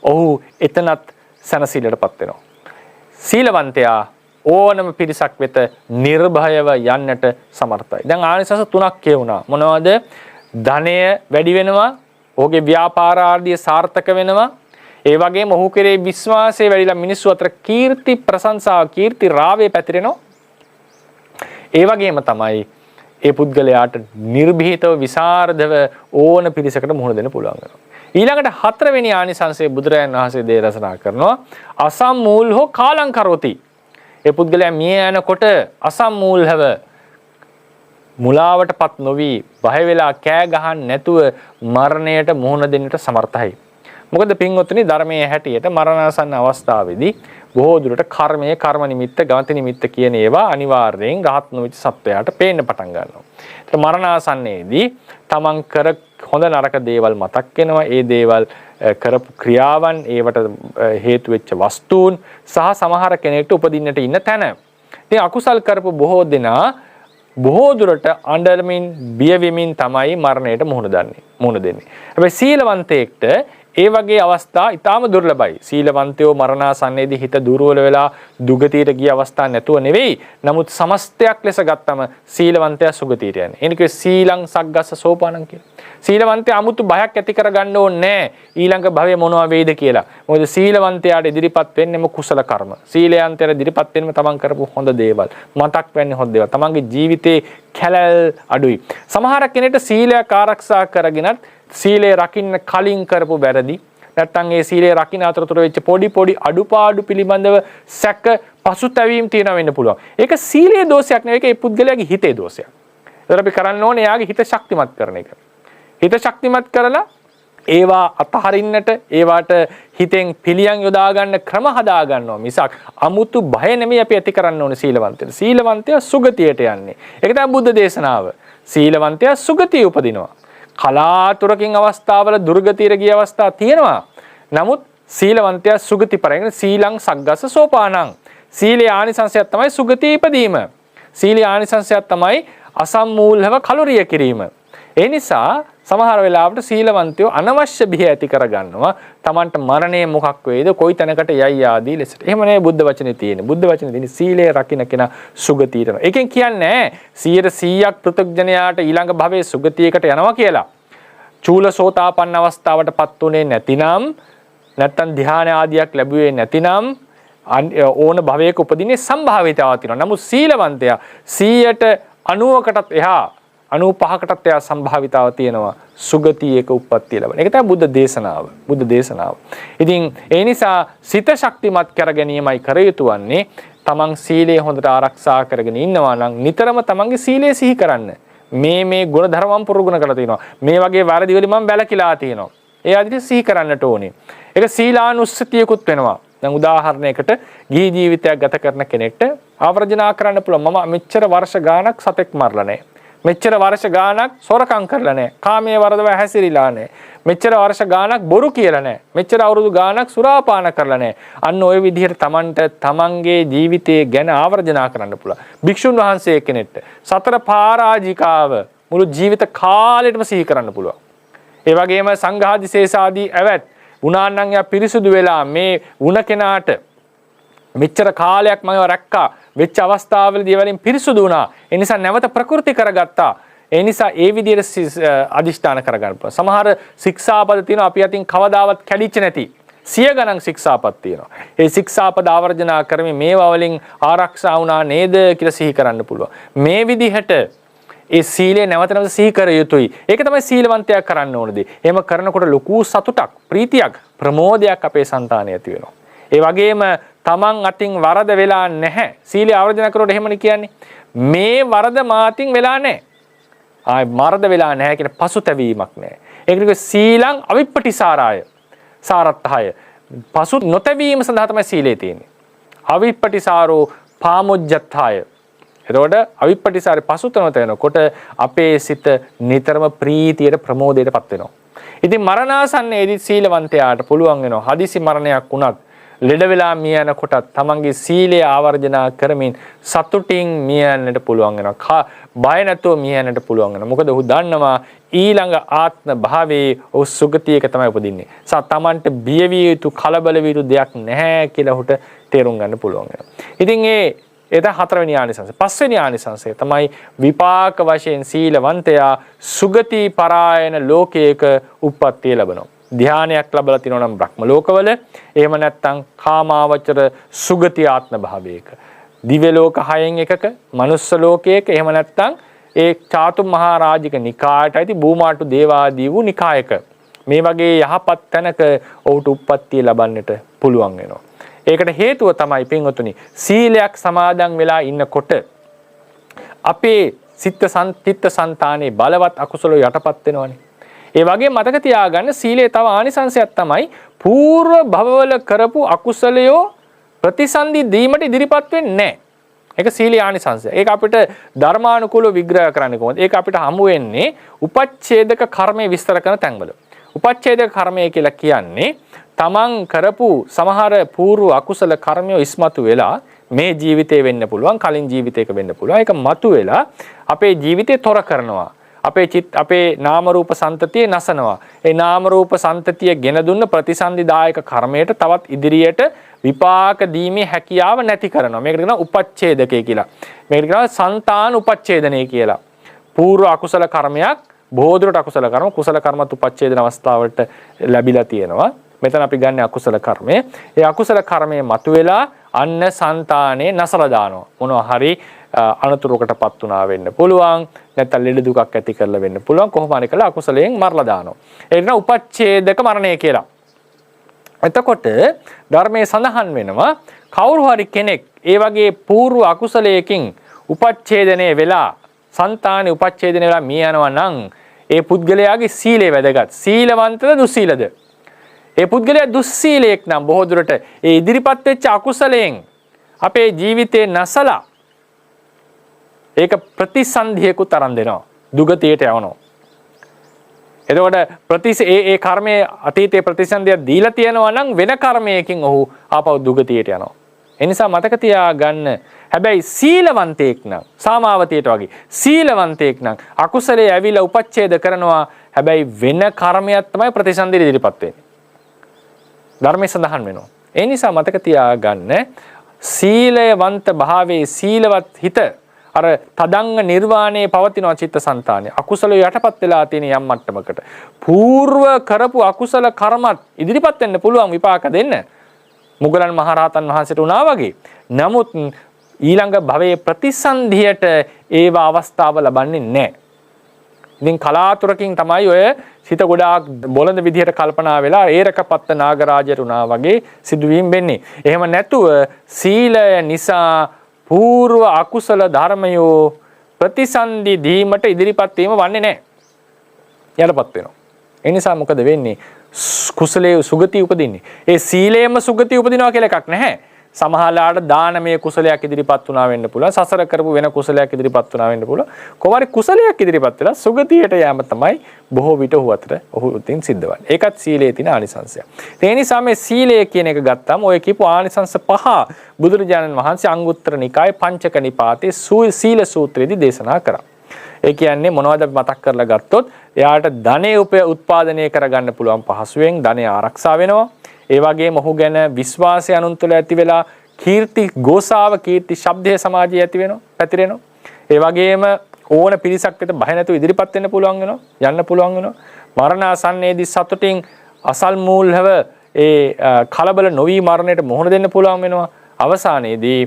ඔහු එතනත් සැනසෙල්ලටපත් වෙනවා. සීලවන්තයා ඕනම පිරිසක් වෙත නිර්භයව යන්නට සමර්ථයි. දැන් ආනිසංස තුනක් කියුණා. මොනවද? ධනය වැඩි වෙනවා, ඔහුගේ ව්‍යාපාර ආර්ධිය සාර්ථක වෙනවා. ඒ වගේම ඔහු කෙරේ විශ්වාසය වැඩිලා මිනිස්සු අතර කීර්ති ප්‍රශංසාව, කීර්ති රාවය පැතිරෙනවා. ඒ වගේම තමයි ඒ පුද්ගලයාට නිර්භීතව විසරදව ඕන පිරිසකට මුහුණ දෙන්න පුළුවන් වෙනවා. ඊළඟට හතරවෙනි ආනිසංසයේ බුදුරජාණන් වහන්සේ දේශනා කරනවා අසම්මූල් හෝ කාලං කරෝති. ඒ පුද්ගලයා මිය යනකොට අසම්මූල්ව මුලාවටපත් නොවි බය වෙලා කෑ ගහන්න නැතුව මරණයට මුහුණ දෙන්නට සමර්ථයි. මොකද පින්වත්නි ධර්මයේ හැටියට මරණාසන්න අවස්ථාවේදී බොහෝ දුරට කර්මය, කර්ම නිමිත්ත, ගමති නිමිත්ත කියන ඒවා අනිවාර්යෙන් රහත් නොවිච්ච සත්වයාට පේන්න පටන් ගන්නවා. ඒත් මරණාසන්නයේදී තමන් කර හොඳ නරක දේවල් මතක් වෙනවා. ඒ දේවල් කරපු ක්‍රියාවන්, ඒවට හේතු වෙච්ච වස්තුන් සහ සමහර කෙනෙක්ට උපදින්නට ඉන්න තැන. ඉතින් අකුසල් කරපු බොහෝ දෙනා බොහෝ දුරට අඬමින් බිය වෙමින් තමයි මරණයට මුහුණ දෙන්නේ. හැබැයි සීලවන්තයෙක්ට ඒ වගේ අවස්ථා ඊටාම දුර්ලභයි. සීලවන්තයෝ මරණාසන්නයේදී හිත දුර්වල වෙලා දුගතියට ගිය අවස්ථා නැතුව නෙවෙයි. නමුත් සමස්තයක් ලෙස ගත්තම සීලවන්තයා සුගතියට යන්නේ. එනික සීලං සග්ගස්ස සෝපානං කියලා. සීලවන්තයා 아무තු බයක් ඇති කරගන්න ඕනේ නැහැ. ඊළඟ භවය මොනවා වෙයිද කියලා. මොකද සීලවන්තයාට ඉදිරිපත් වෙන්නේම කුසල කර්ම. සීලයන්තයට ඉදිරිපත් වෙන්නම තමන් කරපු හොඳ දේවල්. මතක් වෙන්නේ හොඳ දේවල්. තමන්ගේ ජීවිතේ කැලල් අඩුයි. සමහර කෙනෙක්ට සීලයක් ආරක්ෂා කරගෙනත් සීලය රකින්න කලින් කරපු වැරදි නැත්නම් ඒ සීලය රකින්න අතරතුර වෙච්ච පොඩි අඩුපාඩු පිළිබඳව සැක පසුතැවීම් තියෙනවා වෙන්න පුළුවන්. ඒක සීලයේ දෝෂයක් නෙවෙයි, ඒක ඒ පුද්ගලයාගේ හිතේ දෝෂයක්. ඒතර අපි කරන්න ඕනේ එයාගේ හිත ශක්තිමත් කරන එක. හිත ශක්තිමත් කරලා ඒවා අතහරින්නට, ඒවට හිතෙන් පිළියම් යොදා ගන්න ක්‍රම හදා ගන්නවා මිසක් අමුතු බය නෙමෙයි අපි ඇති කරන්න ඕනේ සීලවන්තයට. සීලවන්තයා සුගතියට යන්නේ. ඒක තමයි බුද්ධ දේශනාව. සීලවන්තයා සුගතිය උපදිනවා. කලාතුරකින් අවස්ථාවල දුර්ගතියට ගිය අවස්ථා තියෙනවා. නමුත් සීලවන්තයා සුගති පරගෙන සීලං සග්ගස්ස සෝපානං. සීලේ ආනිසංසයක් තමයි සුගතිය ඉපදීම. සීලේ ආනිසංසයක් තමයි අසම්මූලව කලුරිය කිරීම. ඒ නිසා සමහර වෙලාවට සීලවන්තයෝ අනවශ්‍ය බිය ඇති කරගන්නවා. Tamanට මරණය මොකක් වේද, කොයි තැනකට යයි ආදී ලෙසට. එහෙම නෙවෙයි බුද්ධ වචනේ තියෙන්නේ. බුද්ධ වචනේ තියෙන්නේ සීලය රකින්න කෙනා සුගතියට යනවා. ඒකෙන් කියන්නේ 100%ක් පෘථග්ජනයාට ඊළඟ භවයේ සුගතියකට යනවා කියලා. චූලසෝතාපන්න අවස්ථාවටපත් උනේ නැතිනම්, නැත්තම් ධ්‍යාන ආදියක් ලැබුවේ නැතිනම් ඕන භවයක උපදින්නේ සම්භාවිතාවක් තියෙනවා. නමුත් සීලවන්තයා 90%කටත් එහා 95කටත් එහා සම්භාවිතාව තියෙනවා සුගතියක උප්පත්තිය ලැබෙන. ඒක තමයි බුද්ධ දේශනාව. බුද්ධ දේශනාව. ඉතින් ඒ නිසා සිත ශක්තිමත් කර ගැනීමයි කර යුතු වන්නේ. තමන් සීලය හොඳට ආරක්ෂා කරගෙන ඉන්නවා නම් නිතරම තමන්ගේ සීලය සිහි කරන්න. මේ ගුණ ධර්මම් පුරුගුණ කරලා තිනවා. මේ වගේ වැරදි වලින් මම බැලකිලා තියෙනවා. ඒ ආදිට සිහි කරන්නට ඕනේ. ඒක සීලානුස්සතියකුත් වෙනවා. දැන් උදාහරණයකට ගිහි ජීවිතයක් ගත කරන කෙනෙක්ට ආවර්ජනා කරන්න පුළුවන්. මම මෙච්චර වර්ෂ ගාණක් සතෙක් මරලා නැහැ. මෙච්චර වර්ෂ ගාණක් සොරකම් කරලා නැහැ. කාමයේ වරදව හැසිරීලා නැහැ. මෙච්චර වර්ෂ ගාණක් බොරු කියලා නැහැ. මෙච්චර අවුරුදු ගාණක් සුරාපාන කරලා නැහැ. අන්න ওই විදිහට තමන්ගේ ජීවිතයේ ගැන ආවර්ජනා කරන්න පුළුවන්. භික්ෂුන් වහන්සේ කෙනෙක්ට සතර පරාජිකාව මුළු ජීවිත කාලෙටම සිහි කරන්න පුළුවන්. ඒ වගේම සංඝාදිශේෂාදී ඇවැත් උනාන්නම් යා පිරිසුදු වෙලා මේ වුණ කෙනාට මෙච්චර කාලයක් මම රැක්කා වෙච්ච අවස්ථාවලදී වලින් පිරිසුදු වුණා. ඒ නිසා නැවත ප්‍රකෘති කරගත්තා. ඒ නිසා ඒ විදිහට අදිෂ්ඨාන කරගන්න පුළුවන්. සමහර ශික්ෂාපද තියෙනවා අපි අතින් කවදාවත් කැඩිච්ච නැති. 100 ගණන් ශික්ෂාපද තියෙනවා. ඒ ශික්ෂාපද ආවර්ජනා කරමින් මේවා වලින් ආරක්ෂා වුණා නේද කියලා සිහි කරන්න පුළුවන්. මේ විදිහට ඒ සීලය නැවත නැවත සිහි කර යුතුයි. ඒක තමයි සීලවන්තයා කරන්න ඕන දේ. එහෙම කරනකොට ලොකු සතුටක්, ප්‍රීතියක්, ප්‍රමෝදයක් අපේ సంతානයේ ඇති වෙනවා. ඒ වගේම තමන් අතින් වරද වෙලා නැහැ. සීලය ආවර්ජන කරනකොට එහෙමනේ කියන්නේ. මේ වරද මාතින් වෙලා නැහැ. ආයි මරද වෙලා නැහැ කියන පසුතැවීමක් නැහැ. ඒකට කිව්වේ සීලං අවිප්පටිසාරාය. සාරත්තහය. පසු නොතැවීම සඳහා තමයි සීලය තියෙන්නේ. අවිප්පටිසාරෝ පාමුජ්ජත්හය. එතකොට අවිප්පටිසාරේ පසුතැවෙනකොට වෙනකොට අපේ සිත නිතරම ප්‍රීතියට ප්‍රමෝදයටපත් වෙනවා. ඉතින් මරණාසන්නයේදී සීලවන්තයාට පුළුවන් වෙනවා හදිසි මරණයක් වුණත් ලෙඩ වෙලා මිය යනකොට තමන්ගේ සීලය ආවර්ජනා කරමින් සතුටින් මිය යන්නට පුළුවන් වෙනවා. බය නැතුව මිය යන්නට පුළුවන් වෙනවා. මොකද ඔහු දන්නවා ඊළඟ ආත්ම භාවයේ ඔහු සුගතියක තමයි උපදින්නේ. තමන්ට බිය විය යුතු කලබල විය යුතු දෙයක් නැහැ කියලා ඔහුට තේරුම් ගන්න පුළුවන් වෙනවා. ඉතින් ඒක හතරවෙනි ආනිසංසය. පස්වෙනි ආනිසංසය තමයි විපාක වශයෙන් සීලවන්තයා සුගති පරායන ලෝකයක උප්පත්තිය ලැබෙනවා. ධානයක් ලැබලා තිනවා නම් බ්‍රහ්ම ලෝකවල, එහෙම නැත්නම් කාමාවචර සුගති ආත්ම භාවයක, දිව්‍ය ලෝක 6න් එකක, මනුස්ස ලෝකයක, එහෙම නැත්නම් ඒ චාතු මහරජික නිකායට අයිති භූමාටු දේවාදී වූ නිකායක මේ වගේ යහපත් තැනක ඔහුට උප්පත්තිය ලබන්නට පුළුවන් වෙනවා. ඒකට හේතුව තමයි පින්වතුනි සීලයක් සමාදන් වෙලා ඉන්නකොට අපේ චිත්ත සංතානයේ බලවත් අකුසල යටපත් වෙනවනේ. ඒ වගේ මතක තියාගන්න සීලේ තව ආනිසංශයක් තමයි పూర్ව භවවල කරපු අකුසලයෝ ප්‍රතිසන්දි දීමට ඉදිරිපත් වෙන්නේ නැහැ. ඒක සීලේ ආනිසංශය. ඒක අපිට ධර්මානුකූලව විග්‍රහ කරන්න කොහොමද? ඒක අපිට හමු වෙන්නේ උපච්ඡේදක කර්මයේ විස්තර කරන තැන්වල. උපච්ඡේදක කර්මය කියලා කියන්නේ තමන් කරපු සමහර పూర్ව අකුසල කර්මය ඉස්මතු වෙලා මේ ජීවිතේ වෙන්න පුළුවන්, කලින් ජීවිතයක වෙන්න පුළුවන්. ඒක මතු වෙලා අපේ ජීවිතේ තොර කරනවා. අපේ නාම රූප සන්තතිය නසනවා. ඒ නාම රූප සන්තතිය ගෙන දුන්න ප්‍රතිසන්දිදායක කර්මයට තවත් ඉදිරියට විපාක දීමේ හැකියාව නැති කරනවා. මේකට කියනවා උපච්ඡේදකය කියලා. මේකට කියනවා సంతాන උපච්ඡේදනය කියලා. పూర్ව අකුසල කර්මයක් බොහෝ දුරට අකුසල කර්ම කුසල කර්මත් උපච්ඡේදන අවස්ථාවලට ලැබිලා තියෙනවා. මෙතන අපි ගන්න අකුසල කර්මය. ඒ අකුසල කර්මයේ මතුවෙලා අන්න సంతානේ නසලා දානවා. මොනවා හරි අනතුරකටපත් වුණා වෙන්න පුළුවන්. නැත්නම් ලෙඩ දුකක් ඇති කරලා වෙන්න පුළුවන්. කොහොම හරි කළා අකුසලයෙන් මරලා දානවා. ඒක න උපච්ඡේදක මරණය කියලා. එතකොට ධර්මයේ සඳහන් වෙනවා කවුරු හරි කෙනෙක් ඒ වගේ పూర్ව අකුසලයකින් උපච්ඡේදනය වෙලා సంతානේ උපච්ඡේදනය වෙලා මිය යනවා නම් ඒ පුද්ගලයාගේ සීලය වැදගත්. සීලවන්තද දුස්සීලද? ඒ පුද්ගලයා දුස්සීලයක් නම් බොහෝ දුරට ඒ ඉදිරිපත් වෙච්ච අකුසලයෙන් අපේ ජීවිතේ නැසලා ඒක ප්‍රතිසන්දියකුත් අරන් දෙනවා. දුගතියට යවනවා. එතකොට ඒ කර්මයේ අතීතයේ ප්‍රතිසන්දිය දීලා තියෙනවා නම් වෙන කර්මයකින් ඔහු ආපහු දුගතියට යනවා. ඒ නිසා මතක තියාගන්න. හැබැයි සීලවන්තයෙක් නම් සාමාවතියට වගේ සීලවන්තයෙක් නම් අකුසලයේ ඇවිල්ලා උපච්ඡේද කරනවා. හැබැයි වෙන කර්මයක් තමයි ප්‍රතිසන්දිය ඉදිරිපත් වෙන්නේ. ධර්මයේ සඳහන් වෙනවා. ඒ නිසා මතක තියාගන්න සීලයවන්ත භාවයේ සීලවත් හිත අර තදංග නිර්වාණයේ පවතිනවා චිත්තසංතානය. අකුසල යටපත් වෙලා තියෙන යම් මට්ටමකට. పూర్ව කරපු අකුසල කර්මත් ඉදිරිපත් වෙන්න පුළුවන් විපාක දෙන්න. මුගලන් මහරහතන් වහන්සේට උනා වගේ. නමුත් ඊළඟ භවයේ ප්‍රතිසන්ධියට ඒව අවස්ථාව ලබන්නේ නැහැ. ඉතින් කලාතුරකින් තමයි ඔය සිත ගොඩාක් බොළඳ විදිහට කල්පනා වෙලා ඒරකපත්ත නාගරාජයට උනා වගේ සිදුවීම් වෙන්නේ. එහෙම නැතුව සීලය නිසා పూర్ව අකුසල ධර්මයෝ ප්‍රතිසන්දි දීමට ඉදිරිපත් වීම වන්නේ නැහැ. යටපත් වෙනවා. ඒ නිසා මොකද වෙන්නේ? කුසලයේ සුගති උපදින්නේ. ඒ සීලයේම සුගති උපදිනවා කියලා එකක් නැහැ. සමහරලාට දානමය කුසලයක් ඉදිරිපත් වුණා වෙන්න පුළුවන්. සසර කරපු වෙන කුසලයක් ඉදිරිපත් වුණා වෙන්න පුළුවන්. කොහොමරි කුසලයක් ඉදිරිපත් වෙලා සුගතියට යෑම තමයි බොහෝ විට ඔහු උතින් සිද්ධ වෙන්නේ. ඒකත් සීලයේ තියෙන ආනිසංශය. ඒ නිසා මේ සීලය කියන එක ගත්තාම ඔය කියපු ආනිසංශ පහ බුදුරජාණන් වහන්සේ අංගුත්තර නිකායේ පංචක නිපාතේ සීල සූත්‍රයේදී දේශනා කරා. ඒ කියන්නේ මොනවද මතක් කරලා ගත්තොත් එයාට ධනෙ උත්පාදනය කරගන්න පුළුවන් පහසුවෙන් ධනෙ ආරක්ෂා වෙනවා. ඒ වගේම ඔහු ගැන විශ්වාසය අනුන් තුළ ඇති වෙලා කීර්ති ගෝසාව කීර්ති ශබ්දයේ සමාජයේ ඇති වෙනවා පැතිරෙනවා. ඒ වගේම ඕන පිරිසක් වෙත බය නැතුව ඉදිරිපත් වෙන්න පුළුවන් වෙනවා. යන්න පුළුවන් වෙනවා. මරණාසන්නයේදී සතුටින් අසල් මූල්ව කලබල නොවි මරණයට මුහුණ දෙන්න පුළුවන් වෙනවා. අවසානයේදී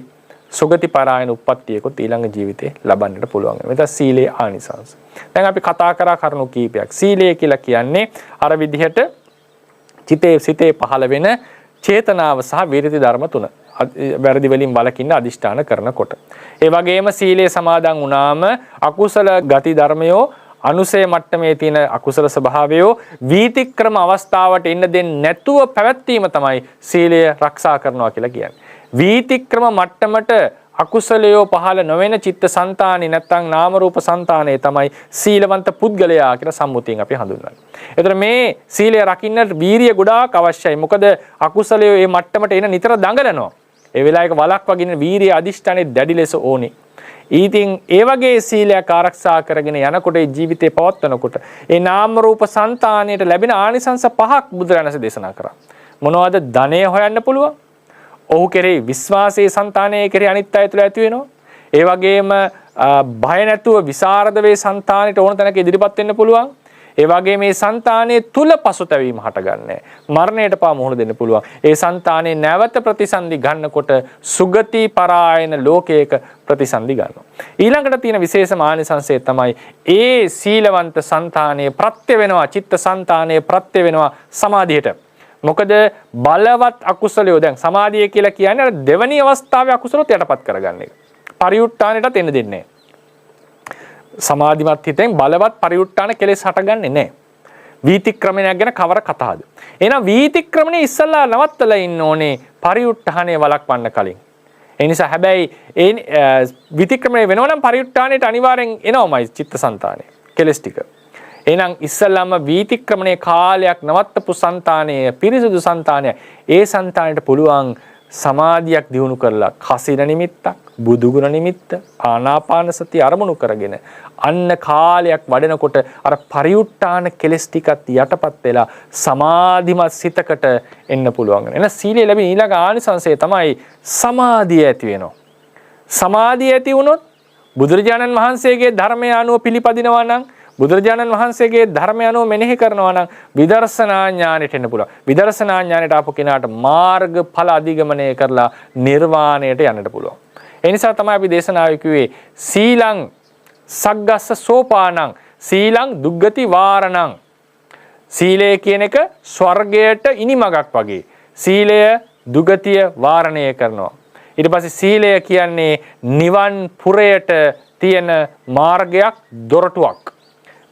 සුගති පරායන උප්පත්තියකොත් ඊළඟ ජීවිතේ ලබන්නට පුළුවන් වෙනවා. මේක සීලේ ආනිසංස. දැන් අපි කතා කරා කරුණු කීපයක්. සීලය කියලා කියන්නේ අර විදිහට සිතේ පහළ වෙන චේතනාව සහ විරති ධර්ම තුන. වැරදි වලින් වළකින්න අදිෂ්ඨාන කරනකොට. ඒ වගේම සීලේ සමාදන් වුණාම අකුසල ගති ධර්මයෝ අනුසය මට්ටමේ තියෙන අකුසල ස්වභාවයෝ වීතික්‍රම අවස්ථාවට එන්න දෙන්නේ නැතුව පැවැත්වීම තමයි සීලය ආරක්ෂා කරනවා කියලා කියන්නේ. වීතික්‍රම මට්ටමට අකුසලයෝ පහළ නොවන චිත්ත සංතානෙ නැත්නම් නාම රූප සංතානෙ තමයි සීලවන්ත පුද්ගලයා කියලා සම්මුතියෙන් අපි හඳුන්වන්නේ. ඒතර මේ සීලය රකින්න වීරිය ගොඩාක් අවශ්‍යයි. මොකද අකුසලයෝ මේ මට්ටමට එන නිතර දඟලනවා. ඒ වෙලාවක වලක් වගින වීරිය අදිෂ්ඨානෙ දැඩි ලෙස ඕනේ. ඉතින් ඒ වගේ සීලයක් ආරක්ෂා කරගෙන යනකොට ජීවිතේ පවත්වනකොට ඒ නාම රූප සංතානයට ලැබෙන ආනිසංස පහක් බුදුරජාණන්සේ දේශනා කරා. මොනවද? ධනය හොයන්න පුළුවන්. ඔහු කෙරෙහි විශ්වාසයේ సంతානයේ කෙරෙහි අනිත් අය තුළ ඇති වෙනවා. ඒ වගේම බය නැතුව විසරද වේ సంతානෙට ඕන තැනක ඉදිරිපත් වෙන්න පුළුවන්. ඒ වගේම මේ సంతානයේ තුල පසුතැවීම හටගන්නේ. මරණයට පා මුහුණ දෙන්න පුළුවන්. ඒ సంతානයේ නැවත ප්‍රතිසන්දි ගන්නකොට සුගති පරායන ලෝකයක ප්‍රතිසන්දි ගන්නවා. ඊළඟට තියෙන විශේෂ ආනිසංසය තමයි ඒ සීලවන්ත సంతානයේ ප්‍රත්‍ය වෙනවා. චිත්ත సంతානයේ ප්‍රත්‍ය වෙනවා සමාධියට. මොකද බලවත් අකුසලයෝ දැන් සමාධිය කියලා කියන්නේ අර දෙවනි අවස්ථාවේ අකුසලොත් යටපත් කරගන්න එක. පරිඋත්ථානෙටත් එන්න දෙන්නේ නැහැ. සමාධිමත් හිතෙන් බලවත් පරිඋත්ථාන කෙලෙස් හටගන්නේ නැහැ. වීතික්‍රමණයක් ගැන කවර කතාවද? එහෙනම් වීතික්‍රමණය ඉස්සල්ලා නවත්තලා ඉන්න ඕනේ පරිඋත්ථානය වළක්වන්න කලින්. ඒ නිසා හැබැයි ඒ වීතික්‍රමණය වෙනවා නම් පරිඋත්ථානෙට අනිවාර්යෙන් එනවමයි චිත්තසංතානෙ. කෙලෙස් ටික. එහෙනම් ඉස්සල්ලාම වීතික්‍රමණයේ කාලයක් නවත්තපු సంతානය පිරිසුදු సంతානය ඒ సంతානෙට පුළුවන් සමාධියක් දිනු කරලා කසින නිමිත්තක් බුදුගුණ නිමිත්ත ආනාපාන සතිය අරමුණු කරගෙන අන්න කාලයක් වඩනකොට අර පරිඋත්ථාන කෙලස් ටිකත් යටපත් වෙලා සමාධිමත් සිතකට එන්න පුළුවන්. එන සීලය ලැබෙන ඊළඟ ආනිසංසය තමයි සමාධිය ඇති වෙනවා. සමාධිය ඇති වුණොත් බුදුරජාණන් වහන්සේගේ ධර්මය අනුව පිළිපදිනවා නම් බුදුරජාණන් වහන්සේගේ ධර්මය අනුව මෙනෙහි කරනවා නම් විදර්ශනා ඥානෙට එන්න පුළුවන්. විදර්ශනා ඥානෙට ආපු කෙනාට මාර්ගඵල අධිගමනය කරලා නිර්වාණයට යන්නට පුළුවන්. ඒ නිසා තමයි අපි දේශනාවේ කිව්වේ සීලං සග්ගස්ස සෝපානං සීලං දුග්ගති වාරණං. සීලය කියන එක ස්වර්ගයට ඉනිමගක් වගේ. සීලය දුගතිය වාරණය කරනවා. ඊට පස්සේ සීලය කියන්නේ නිවන් පුරයට තියෙන මාර්ගයක් දොරටුවක්.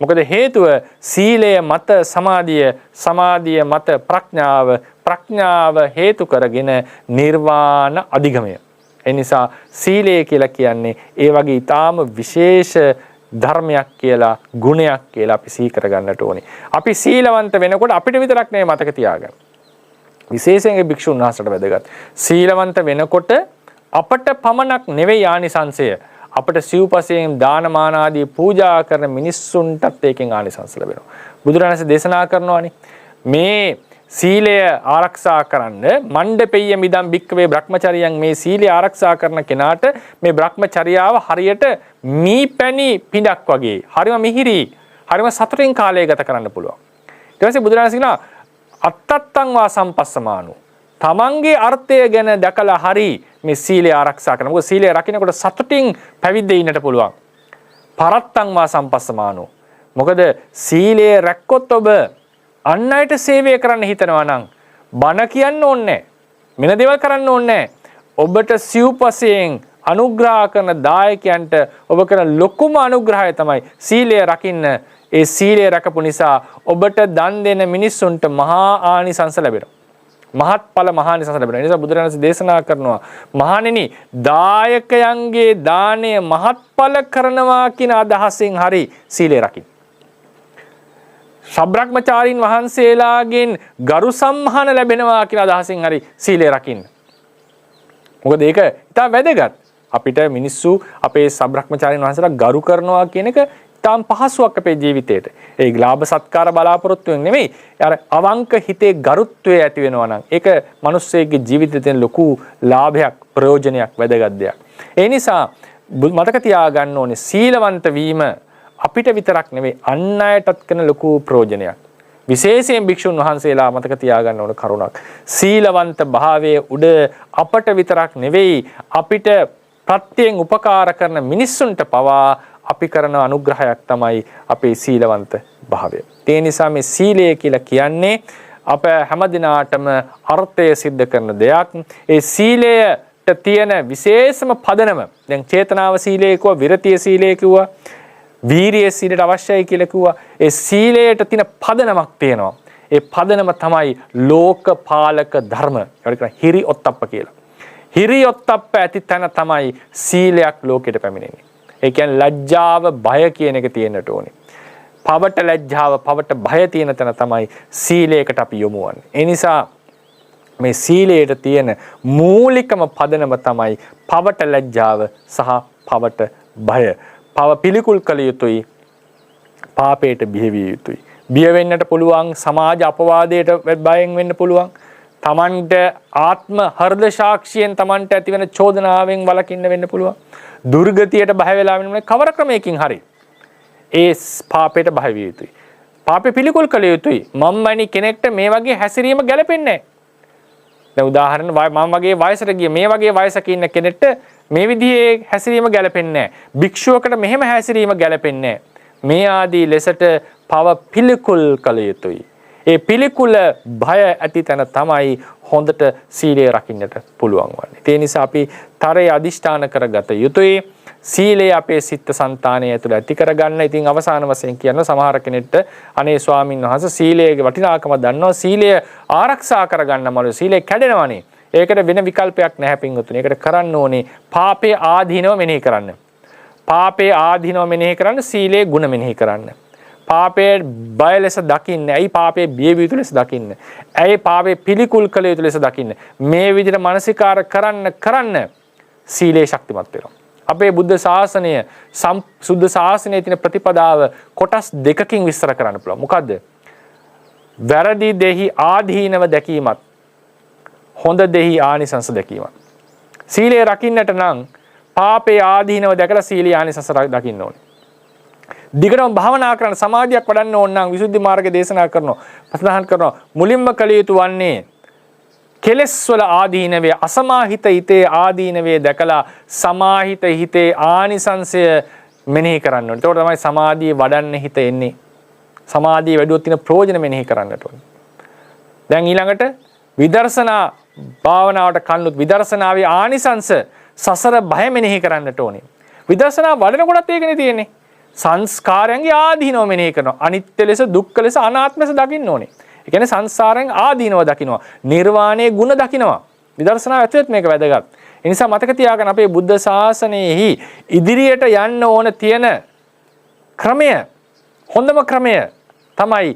මොකද හේතුව සීලය මත සමාධිය මත ප්‍රඥාව හේතු කරගෙන නිර්වාණ අධිගමය. ඒ නිසා සීලය කියලා කියන්නේ ඒ වගේ ඊටාම විශේෂ ධර්මයක් කියලා ගුණයක් කියලා අපි සිහි කරගන්නට ඕනේ. අපි සීලවන්ත වෙනකොට අපිට විතරක් නෙවෙයි මතක තියාගන්න. විශේෂයෙන් භික්ෂුන් වහන්සේට වැදගත්. සීලවන්ත වෙනකොට අපට පමණක් නෙවෙයි ආනිසංසය. අපට සිව්පසයෙන් දානමාන ආදී පූජා කරන මිනිස්සුන්ටත් ඒකෙන් ආනිසංස ලැබෙනවා. බුදුරජාණන් දේශනා කරනවානේ මේ සීලය ආරක්ෂා කරන්න මණ්ඩපෙය්‍ය මිදම් භික්කවේ බ්‍රහ්මචරියන් මේ සීලය ආරක්ෂා කරන කෙනාට මේ බ්‍රහ්මචර්යාව හරියට මීපැණි පිඬක් වගේ හරිම මිහිරි හරිම සතුටින් කාලය ගත කරන්න පුළුවන්. ඊට පස්සේ බුදුරජාණන් කියනවා අත්තත්තං වා සම්පස්සමානෝ තමන්ගේ අර්ථය ගැන දැකලා හරි මේ සීලය ආරක්ෂා කරන. මොකද සීලය රකින්නකොට සතුටින් පැවිද්දේ ඉන්නට පුළුවන්. පරත්තං වා සම්පස්සමානෝ මොකද සීලය රැක්කොත් ඔබ අන් අයට සේවය කරන්න හිතනවා නම් බණ කියන්න ඕනේ මෙන්න දේවල් කරන්න ඕනේ ඔබට සිව්පසයෙන් අනුග්‍රහ කරන දායකයන්ට ඔබ කරන ලොකුම අනුග්‍රහය තමයි සීලය රකින්න. ඒ සීලය රැකපු නිසා ඔබට දන් දෙන මිනිස්සුන්ට මහා ආනිසංස ලැබෙනවා. මහත්ඵල මහානිසංස ලැබෙනවා. ඒ නිසා බුදුරජාණන් දේශනා කරනවා මහණෙනි දායකයන්ගේ දාණය මහත්ඵල කරනවා කියන අදහසින් හරි සීලය රකින්න. ශබ්‍රක්‍මචාරීන් වහන්සේලාගෙන් ගරු සම්මාන ලැබෙනවා කියලා අදහසින් හරි සීලය රකින්න. මොකද ඒක ඉතා වැදගත්. අපිට මිනිස්සු අපේ ශබ්‍රක්‍මචාරීන් වහන්සේලා ගරු කරනවා කියන එක ඉතාම පහසුවක් අපේ ජීවිතේට. ඒ ලාභ සත්කාර බලාපොරොත්තුෙන් නෙමෙයි. අර අවංක හිතේ ගරුත්වය ඇති වෙනවා නම් ඒක මිනිස්සෙගේ ජීවිතේ තියෙන ලොකු ලාභයක්, ප්‍රයෝජනයක්, වැදගත් දෙයක්. ඒ නිසා මතක තියාගන්න ඕනේ සීලවන්ත වීම අපිට විතරක් නෙවෙයි අන් අයටත් කරන ලොකු ප්‍රයෝජනයක්. විශේෂයෙන් භික්ෂුන් වහන්සේලා මතක තියාගන්න ඕන කරුණක්. සීලවන්ත භාවයේ උඩ අපට විතරක් නෙවෙයි අපිට ප්‍රත්‍යයෙන් උපකාර කරන මිනිස්සුන්ට පවා අපි කරන අනුග්‍රහයක් තමයි අපේ සීලවන්ත භාවය. ඒ නිසා මේ සීලය කියලා කියන්නේ අප හැමදිනාටම අර්ථය සිද්ධ කරන දෙයක්. ඒ සීලයට තියෙන විශේෂම පදනම දැන් චේතනාව සීලය කිව්වා, විරතිය සීලය කිව්වා, වීරිය සීලයට අවශ්‍යයි කියලා කිව්වා. ඒ සීලයට තියෙන පදනමක් තියෙනවා. ඒ පදනම තමයි ලෝකපාලක ධර්ම. ඒකට කියන හිරි ඔත්තප්ප කියලා. හිරි ඔත්තප්ප ඇති තැන තමයි සීලයක් ලෝකෙට පැමිණෙන්නේ. ඒ කියන්නේ ලැජ්ජාව බය කියන එක තියෙන්නට ඕනේ. පවට ලැජ්ජාව පවට බය තියෙන තැන තමයි සීලයකට අපි යොමු වන්නේ. ඒ නිසා මේ සීලයට තියෙන මූලිකම පදනම තමයි පවට ලැජ්ජාව සහ පවට බය. පව පිළිකුල් කළ යුතුයි, පාපයට බිහිවිය යුතුයි. බිය වෙන්නට පුළුවන්, සමාජ අපවාදයට බයෙන් වෙන්න පුළුවන්. තමන්ට ආත්ම හෘද සාක්ෂියෙන් තමන්ට ඇතිවෙන චෝදනාවෙන් වළකින්න වෙන්න පුළුවන්. දුර්ගතියට බය වෙලා වෙන කවර ක්‍රමයකින් හරි ඒ පාපයට බය විය යුතුයි. පාපේ පිළිකුල් කළ යුතුයි. මම වැනි කෙනෙක්ට මේ වගේ හැසිරීම ගැලපෙන්නේ නැහැ. දැන් උදාහරණ මම වගේ වයසට ගිය මේ වගේ වයසක ඉන්න කෙනෙක්ට මේ විදිහේ හැසිරීම ගැලපෙන්නේ නැහැ. භික්ෂුවකට මෙහෙම හැසිරීම ගැලපෙන්නේ නැහැ. මේ ආදී ලෙසට පව පිළිකුල් කළ යුතුයි. ඒ පිළිකුල බය ඇති තැන තමයි හොඳට සීලය රකින්නට පුළුවන් වන්නේ. ඒ නිසා අපි තරයේ අදිෂ්ඨාන කරගත යුතුයි. සීලය අපේ සිත් සංතානය ඇතුළ ඇති කරගන්න. ඉතින් අවසාන වශයෙන් කියන සමහර කෙනෙක්ට අනේ ස්වාමින් වහන්සේ සීලයේ වටිනාකම දන්නවා. සීලය ආරක්ෂා කරගන්න මළු සීලය කැඩෙනවනේ. ඒකට වෙන විකල්පයක් නැහැ පින්වතුනි. ඒකට කරන්න ඕනේ පාපේ ආධිනව මෙනෙහි කරන්න. පාපේ ආධිනව මෙනෙහි කරන්න, සීලේ ගුණ මෙනෙහි කරන්න. පාපේ බය ලෙස දකින්න. ඇයි පාපේ බිය විය යුතු ලෙස දකින්න. ඇයි පාපේ පිළිකුල් කළ යුතු ලෙස දකින්න. මේ විදිහට මානසිකාර කරන්න සීලේ ශක්තිමත් වෙනවා. අපේ බුද්ධ ශාසනය සුද්ධ ශාසනයේ තියෙන ප්‍රතිපදාව කොටස් දෙකකින් විස්තර කරන්න පුළුවන්. මොකද්ද? වැරදි දෙහි ආධීනව දැකීමත් හොඳ දෙහි ආනිසංස දැකීමත්. සීලය රකින්නට නම් පාපේ ආධීනව දැකලා සීලී ආනිසංස දකින්න ඕනේ. දිගටම භාවනා කරන සමාධියක් වඩන්න ඕන නම් විසුද්ධි මාර්ගය දේශනා කරනවා. ප්‍රතිහාර කරනවා. මුලින්ම කළ යුතු වන්නේ කෙලෙස් වල ආදීනවේ, අසමාහිත හිතේ ආදීනවේ දැකලා සමාහිත හිතේ ආනිසංසය මෙනෙහි කරන්න ඕනේ. ඒකට තමයි සමාධිය වඩන්න හිත එන්නේ. සමාධිය වැඩුවොත් තියෙන ප්‍රයෝජන මෙනෙහි කරන්නට ඕනේ. දැන් ඊළඟට විදර්ශනා භාවනාවට කන්නොත් විදර්ශනාවේ ආනිසංස සසර බය මෙනෙහි කරන්නට ඕනේ. විදර්ශනා වඩනකොටත් ඒකනේ තියෙන්නේ. සංස්කාරයන්ගේ ආදීනව මෙනෙහි කරනවා. අනිත්‍ය ලෙස, දුක්ඛ ලෙස, අනාත්ම ලෙස දකින්න ඕනේ. ඒ කියන්නේ සංසාරයෙන් ආදීනව දකින්නවා. නිර්වාණයේ ගුණ දකින්නවා. විදර්ශනාව ඇතුළත් මේක වැදගත්. ඒ නිසා මතක තියාගන්න අපේ බුද්ධ ශාසනයෙහි ඉදිරියට යන්න ඕන තියෙන ක්‍රමය හොඳම ක්‍රමය තමයි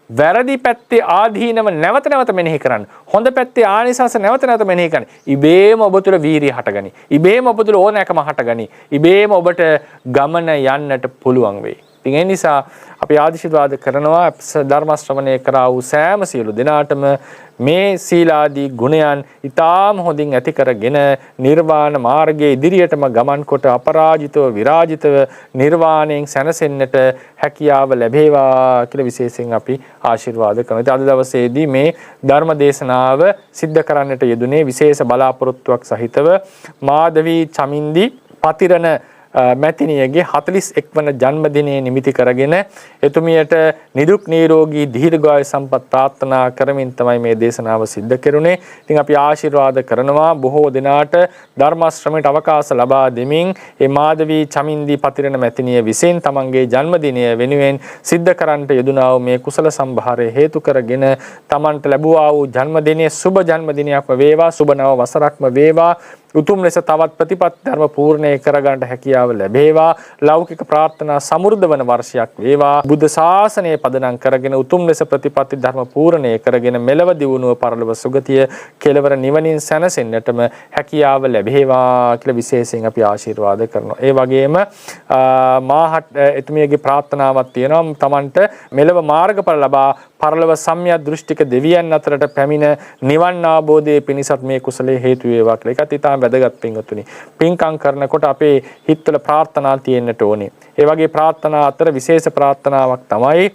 වැරදි පැත්තේ ආදීනව නැවත නැවත මෙනෙහි කරන්න. හොඳ පැත්තේ ආනිසංස නැවත නැවත මෙනෙහි කරන්න. ඉබේම ඔබ තුළ වීරිය හටගනි. ඉබේම ඔබ තුළ ඕනෑකම හටගනි. ඉබේම ඔබට ගමන යන්නට පුළුවන් වෙයි. ඉතින් ඒ නිසා අපි ආශිර්වාද කරනවා ධර්ම ශ්‍රවණය කරා වූ සෑම සියලු දෙනාටම මේ සීලාදී ගුණයන් ඊටාම හොඳින් ඇති කරගෙන නිර්වාණ මාර්ගයේ ඉදිරියටම ගමන් කොට අපරාජිතව විරාජිතව නිර්වාණයෙන් සැනසෙන්නට හැකියාව ලැබේවා කියලා විශේෂයෙන් අපි ආශිර්වාද කරනවා. අද දවසේදී මේ ධර්ම දේශනාව සිද්ධ කරන්නට යෙදුනේ විශේෂ බලාපොරොත්තුවක් සහිතව මාධවී චමින්දි පතිරණ මැතිණියගේ 41 වන ජන්මදිනයේ නිමිති කරගෙන එතුමියට නිදුක් නිරෝගී දීර්ඝායු සම්පත් ප්‍රාර්ථනා කරමින් තමයි මේ දේශනාව සිද්ධ කෙරුණේ. ඉතින් අපි ආශිර්වාද කරනවා බොහෝ දිනාට ධර්ම ශ්‍රමයට අවකාශ ලබා දෙමින් මේ මාධවී චමින්දි පතිරණ මැතිණිය විසින් තමන්ගේ ජන්මදිනය වෙනුවෙන් සිද්ධ කරන්නට යෙදුනා වූ මේ කුසල සම්භාරය හේතු කරගෙන තමන්ට ලැබුවා වූ ජන්මදිනයේ සුබ ජන්මදිනයක්ම වේවා, සුබ නව වසරක්ම වේවා. උතුම් ලෙස තවත් ප්‍රතිපත්ති ධර්ම පූර්ණේ කරගන්නට හැකියාව ලැබේවා. ලෞකික ප්‍රාර්ථනා සමෘද්ධ වන වර්ෂයක් වේවා. බුද්ධ ශාසනය පදනම් කරගෙන උතුම් ලෙස ප්‍රතිපත්ති ධර්ම පූර්ණේ කරගෙන මෙලව දියුණුව පරලොව සුගතිය කෙලවර නිවනින් සැනසෙන්නටම හැකියාව ලැබේවා කියලා විශේෂයෙන් අපි ආශිර්වාද කරනවා. ඒ වගේම මාහත් එතුමියගේ ප්‍රාර්ථනාවක් තියෙනවා. තමන්ට මෙලව මාර්ගඵල ලබා පරලොව සම්‍යක් දෘෂ්ටික දෙවියන් අතරට පැමිණ නිවන් අවබෝධයේ පිණිසත් මේ කුසලයේ හේතු වේවා කියලා. ඒකත් ඉතාම වැදගත් පින්වතුනි. පින්කම් කරනකොට අපේ හිතවල ප්‍රාර්ථනා තියෙන්නට ඕනේ. ඒ වගේ ප්‍රාර්ථනා අතර විශේෂ ප්‍රාර්ථනාවක් තමයි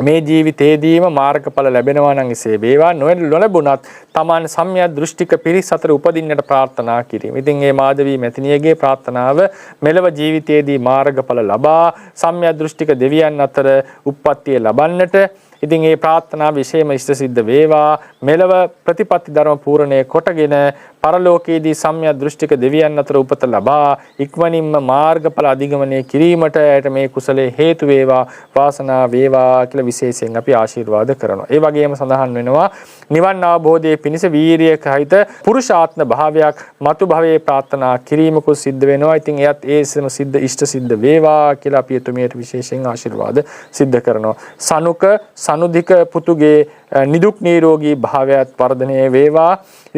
මේ ජීවිතේදීම මාර්ගඵල ලැබෙනවා නම් එසේ වේවා. නොලැබුණත් Taman සම්‍යක් දෘෂ්ටික පිරිස අතර උපදින්නට ප්‍රාර්ථනා කිරීම. ඉතින් මේ මාධවී මැතිණියගේ ප්‍රාර්ථනාව මෙලව ජීවිතයේදී මාර්ගඵල ලබා සම්‍යක් දෘෂ්ටික දෙවියන් අතර උප්පත්තිය ලබන්නට ඉතින් මේ ප්‍රාර්ථනා විශේෂම ඉෂ්ට සිද්ධ වේවා. මෙලව ප්‍රතිපත්ති ධර්ම පූර්ණේ කොටගෙන පරලෝකයේදී සම්‍යක් දෘෂ්ටික දෙවියන් අතර උපත ලබා ඉක්මනින්ම මාර්ගඵල අධිගමනය කිරීමට ඇයට මේ කුසලයේ හේතු වේවා, වාසනාව වේවා කියලා විශේෂයෙන් අපි ආශිර්වාද කරනවා. ඒ වගේම සඳහන් වෙනවා නිවන් අවබෝධයේ පිණිස වීරිය කහිත පුරුෂාත්ම භාවයක් මතු භවයේ ප්‍රාර්ථනා කිරීමකුත් සිද්ධ වෙනවා. ඉතින් එයත් ඒසම සිද්ධ ඉෂ්ට සිද්ධ වේවා කියලා අපි එතුමියට විශේෂයෙන් ආශිර්වාද සිද්ධ කරනවා. සනුක සනුධික පුතුගේ නිදුක් නිරෝගී භාවයත් වර්ධනය වේවා.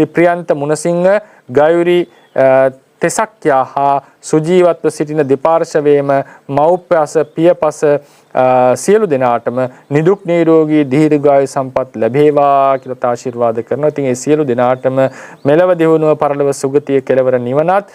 ප්‍රියන්ත මුණසිංහ ගයුරි තෙසක්යා හා සුජීවත්ව සිටින දෙපාර්ශවයේම මව්පස පියපස සියලු දෙනාටම නිදුක් නිරෝගී දීර්ඝායු සම්පත් ලැබේවා කියලා ආශිර්වාද කරනවා. ඉතින් ඒ සියලු දෙනාටම මෙලව දිනුව පරලොව සුගතිය කෙලවර නිවනත්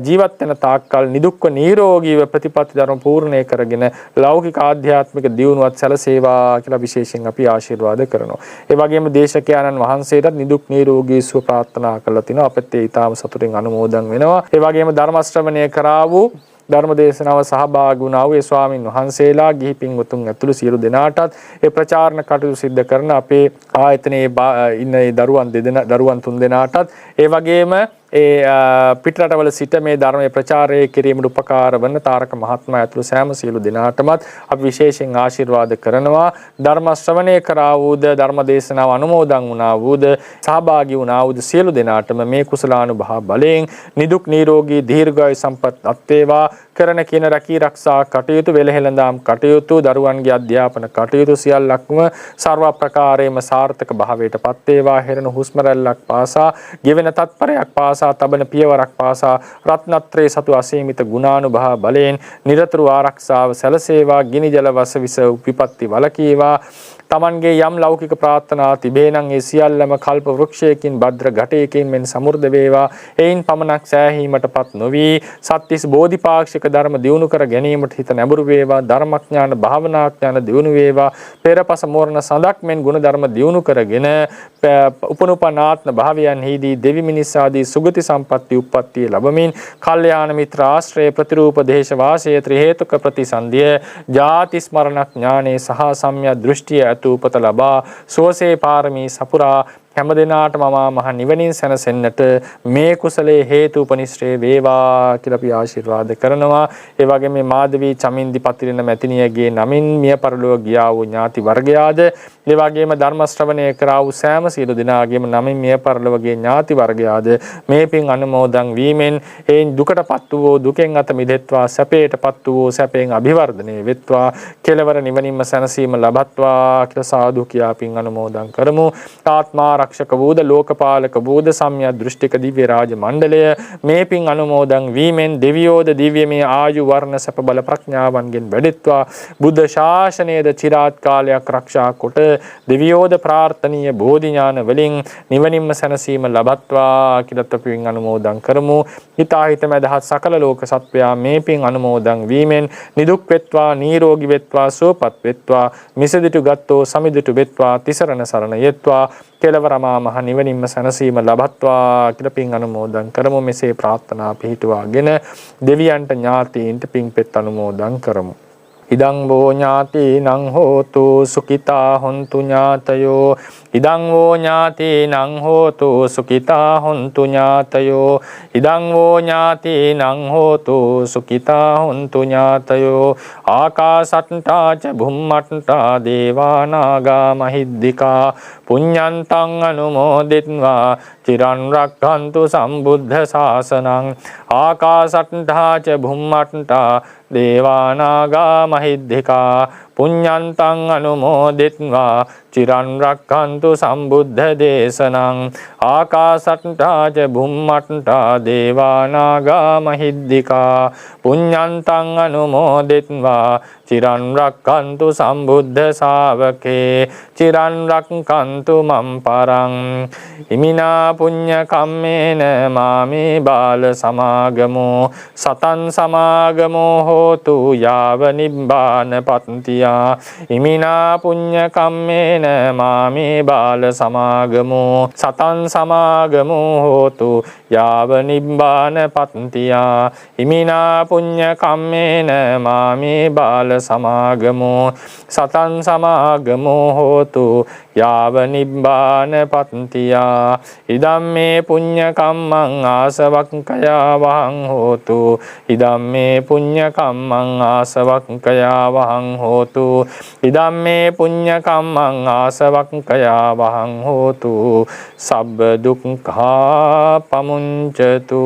ජීවත් වෙන තාක්කල් නිදුක්ව නිරෝගීව ප්‍රතිපත්ති ධර්ම පූර්ණේ කරගෙන ලෞකික ආධ්‍යාත්මික දියුණුවත් සැලසේවා කියලා විශේෂයෙන් අපි ආශිර්වාද කරනවා. ඒ වගේම දේශකයන්න් වහන්සේටත් නිදුක් නිරෝගී සුව ප්‍රාර්ථනා කළා තිනවා. අපත් ඒ ඊටාම සතුටින් අනුමෝදන් වෙනවා. ඒ වගේම ධර්ම ශ්‍රවණය කරා වූ ධර්ම දේශනාව සහභාගී වුණා වූ ස්වාමින් වහන්සේලා ගිහි පින්වතුන් ඇතුළු සියලු දෙනාටත් ඒ ප්‍රචාරණ කටයුතු සිද්ධ කරන අපේ ආයතනයේ ඉන්න ඒ දරුවන් තුන් දෙනාටත් ඒ වගේම පිටරටවල සිට මේ ධර්මයේ ප්‍රචාරය කිරීමට උපකාර වන තාරක මහත්මයා ඇතුළු සෑම සියලු දෙනාටමත් අපි විශේෂයෙන් ආශිර්වාද කරනවා. ධර්ම ශ්‍රවණය කරා වූද ධර්ම දේශනාව අනුමෝදන් වුණා වූද සහභාගී වුණා වූද සියලු දෙනාටම මේ කුසලානුභව බලයෙන් නිදුක් නිරෝගී දීර්ඝායු සම්පත් අත්වේවා. කරන කියන රැකී ආරක්ෂා කටයුතු වෙලහෙළඳාම් කටයුතු දරුවන්ගේ අධ්‍යාපන කටයුතු සියල්ලක්ම සර්ව ප්‍රකාරයෙන්ම සාර්ථක භාවයට පත් වේවා. හෙරණ හුස්ම රැල්ලක් පාසා ගෙවෙන තත්පරයක් පාසා තබන පියවරක් පාසා රත්නත්‍රයේ සතු අසීමිත ගුණානුභව බලයෙන් නිරතුරු ආරක්ෂාව සැලසේවා. ගිනි ජල වස විස විපත්ති වලකීවා. තමන්ගේ යම් ලෞකික ප්‍රාර්ථනා තිබේ නම් ඒ සියල්ලම කල්ප වෘක්ෂයකින් භද්‍ර ඝටයකින් මෙන් සමෘද්ධ වේවා. එයින් පමණක් සෑහීමටපත් නොවි සත්‍තිස් බෝධිපාක්ෂික ධර්ම දියුණු කර ගැනීමට හිත නැඹුරු වේවා. ධර්මඥාන භාවනාඥාන දියුණු වේවා. පෙරපස මෝරණ සඳක් මෙන් ගුණ ධර්ම දියුණු කරගෙන උපනුපනාත්ම භාවයන්හිදී දෙවි මිනිස් ආදී සුගති සම්පatti උප්පත්තිය ලැබමින් කල්යාණ මිත්‍ර ආශ්‍රය ප්‍රතිරූප දේශ වාසය ත්‍රි හේතුක ප්‍රතිසන්දිය ජාති ස්මරණ ඥානේ සහ සම්‍යක් දෘෂ්ටිය උපත ලබා සෝසේ පාරමී සපුරා හැම දිනාටම මහා නිවනින් සැනසෙන්නට මේ කුසලයේ හේතු උපනිශ්‍රේ වේවා කියලා අපි ආශිර්වාද කරනවා. ඒ වගේම මේ මාධවී චමින්දි පතිරණ මැතිණියගේ නමින් මිය පරලොව ගියා වූ ඥාති වර්ගයාද ඒ වගේම ධර්ම ශ්‍රවණය කරා වූ සෑම සියලු දෙනාගේම නමින් මිය පරලොවගේ ඥාති වර්ගයාද මේ පින් අනුමෝදන් වීමෙන් එයින් දුකටපත් වූ දුකෙන් අත මිදෙත්වා සැපයටපත් වූ සැපයෙන් අභිවර්ධනය වෙත්වා කෙලවර නිවනින්ම සැනසීම ලබත්වා කියලා සාදු කියා පින් අනුමෝදන් කරමු. ආත්මාරක්ෂක වූද ලෝකපාලක වූද සම්‍යක් දෘෂ්ටික දිව්‍ය රාජ මණ්ඩලය මේ පින් අනුමෝදන් වීමෙන් දෙවියෝද දිව්‍යමය ආයු වර්ණ සැප බල ප්‍රඥාවන්ගෙන් වැඩෙත්වා බුද්ධ ශාසනයේද චිරාත් කාලයක් ආරක්ෂා කොට දෙවියෝද ප්‍රාර්ථනීය බෝධි ඥාන වලින් නිවනින්ම සැනසීම ලබත්වා කියලා පින් අනුමෝදන් කරමු. හිතාහිත මැදහත් සකල ලෝක සත්වයා මේ පින් අනුමෝදන් වීමෙන් නිදුක් වෙත්වා නිරෝගී වෙත්වා සුවපත් වෙත්වා මිසදිටු ගත්තෝ සමිදිටු වෙත්වා තිසරණ සරණ යෙත්වා කෙලවරමා මහ නිවනින්ම සැනසීම ලබත්වා කියලා පින් අනුමෝදන් කරමු. මෙසේ ප්‍රාර්ථනා පිහිටුවාගෙන දෙවියන්ට ඥාතීන්ට පින් පෙත් අනුමෝදන් කරමු. ඉදං වෝ ඥාතිනං හෝතු සුඛිතා හොන්තු ඥාතයෝ ඉදං වෝ ඥාතිනං හෝතු සුඛිතා හොන්තු ඥාතයෝ ඉදං වෝ ඥාතිනං හෝතු සුඛිතා හොන්තු ඥාතයෝ ආකාසට්ටා ච භුම්මට්ටා දේවානාගා මහිද්దికා පුඤ්ඤන්තං අනුමෝදිත්වා චිරන් රක්ඛන්තු සම්බුද්ධ ශාසනං ආකාසට්ටා ච භුම්මට්ටා දේවානාගා මහිද්దికා පුඤ්ඤන්තං අනුමෝදිත්වා චිරන් රක්ඛන්තු සම්බුද්ධ දේශනං ආකාසට්ටා ච භුම්මට්ටා දේවානාගා මහිද්దికා පුඤ්ඤන්තං අනුමෝදිත්වා චිරන් රක්ඛන්තු සම්බුද්ධ ශාවකේ චිරන් රක්ඛන්තු මම් පරං ඉමිනා පුඤ්ඤ කම්මේන මාමේ බාල සමාගමෝ සතං සමාගමෝ හෝතු යාව නිබ්බාන පත්තියා ඉමිනා පුඤ්ඤ කම්මේන මාමේ බාල සමාගමෝ සතං සමාගමෝ හෝතු යාව නිබ්බාන පත්තියා ඉමිනා පුඤ්ඤ කම්මේන මාමේ බාල සමාගමෝ සතං සමාගමෝ හෝතු යාව නිබ්බාන පත්තියා ඉදම්මේ පුඤ්ඤ කම්මං ආසවක්ඛයා වහං හෝතු ඉදම්මේ පුඤ්ඤ කම්මං ආසවක්ඛයා වහං හෝතු ඉදම්මේ පුඤ්ඤ කම්මං ආසවක්ඛයා වහං හෝතු සබ්බ දුක්ඛා පමුඤ්චතු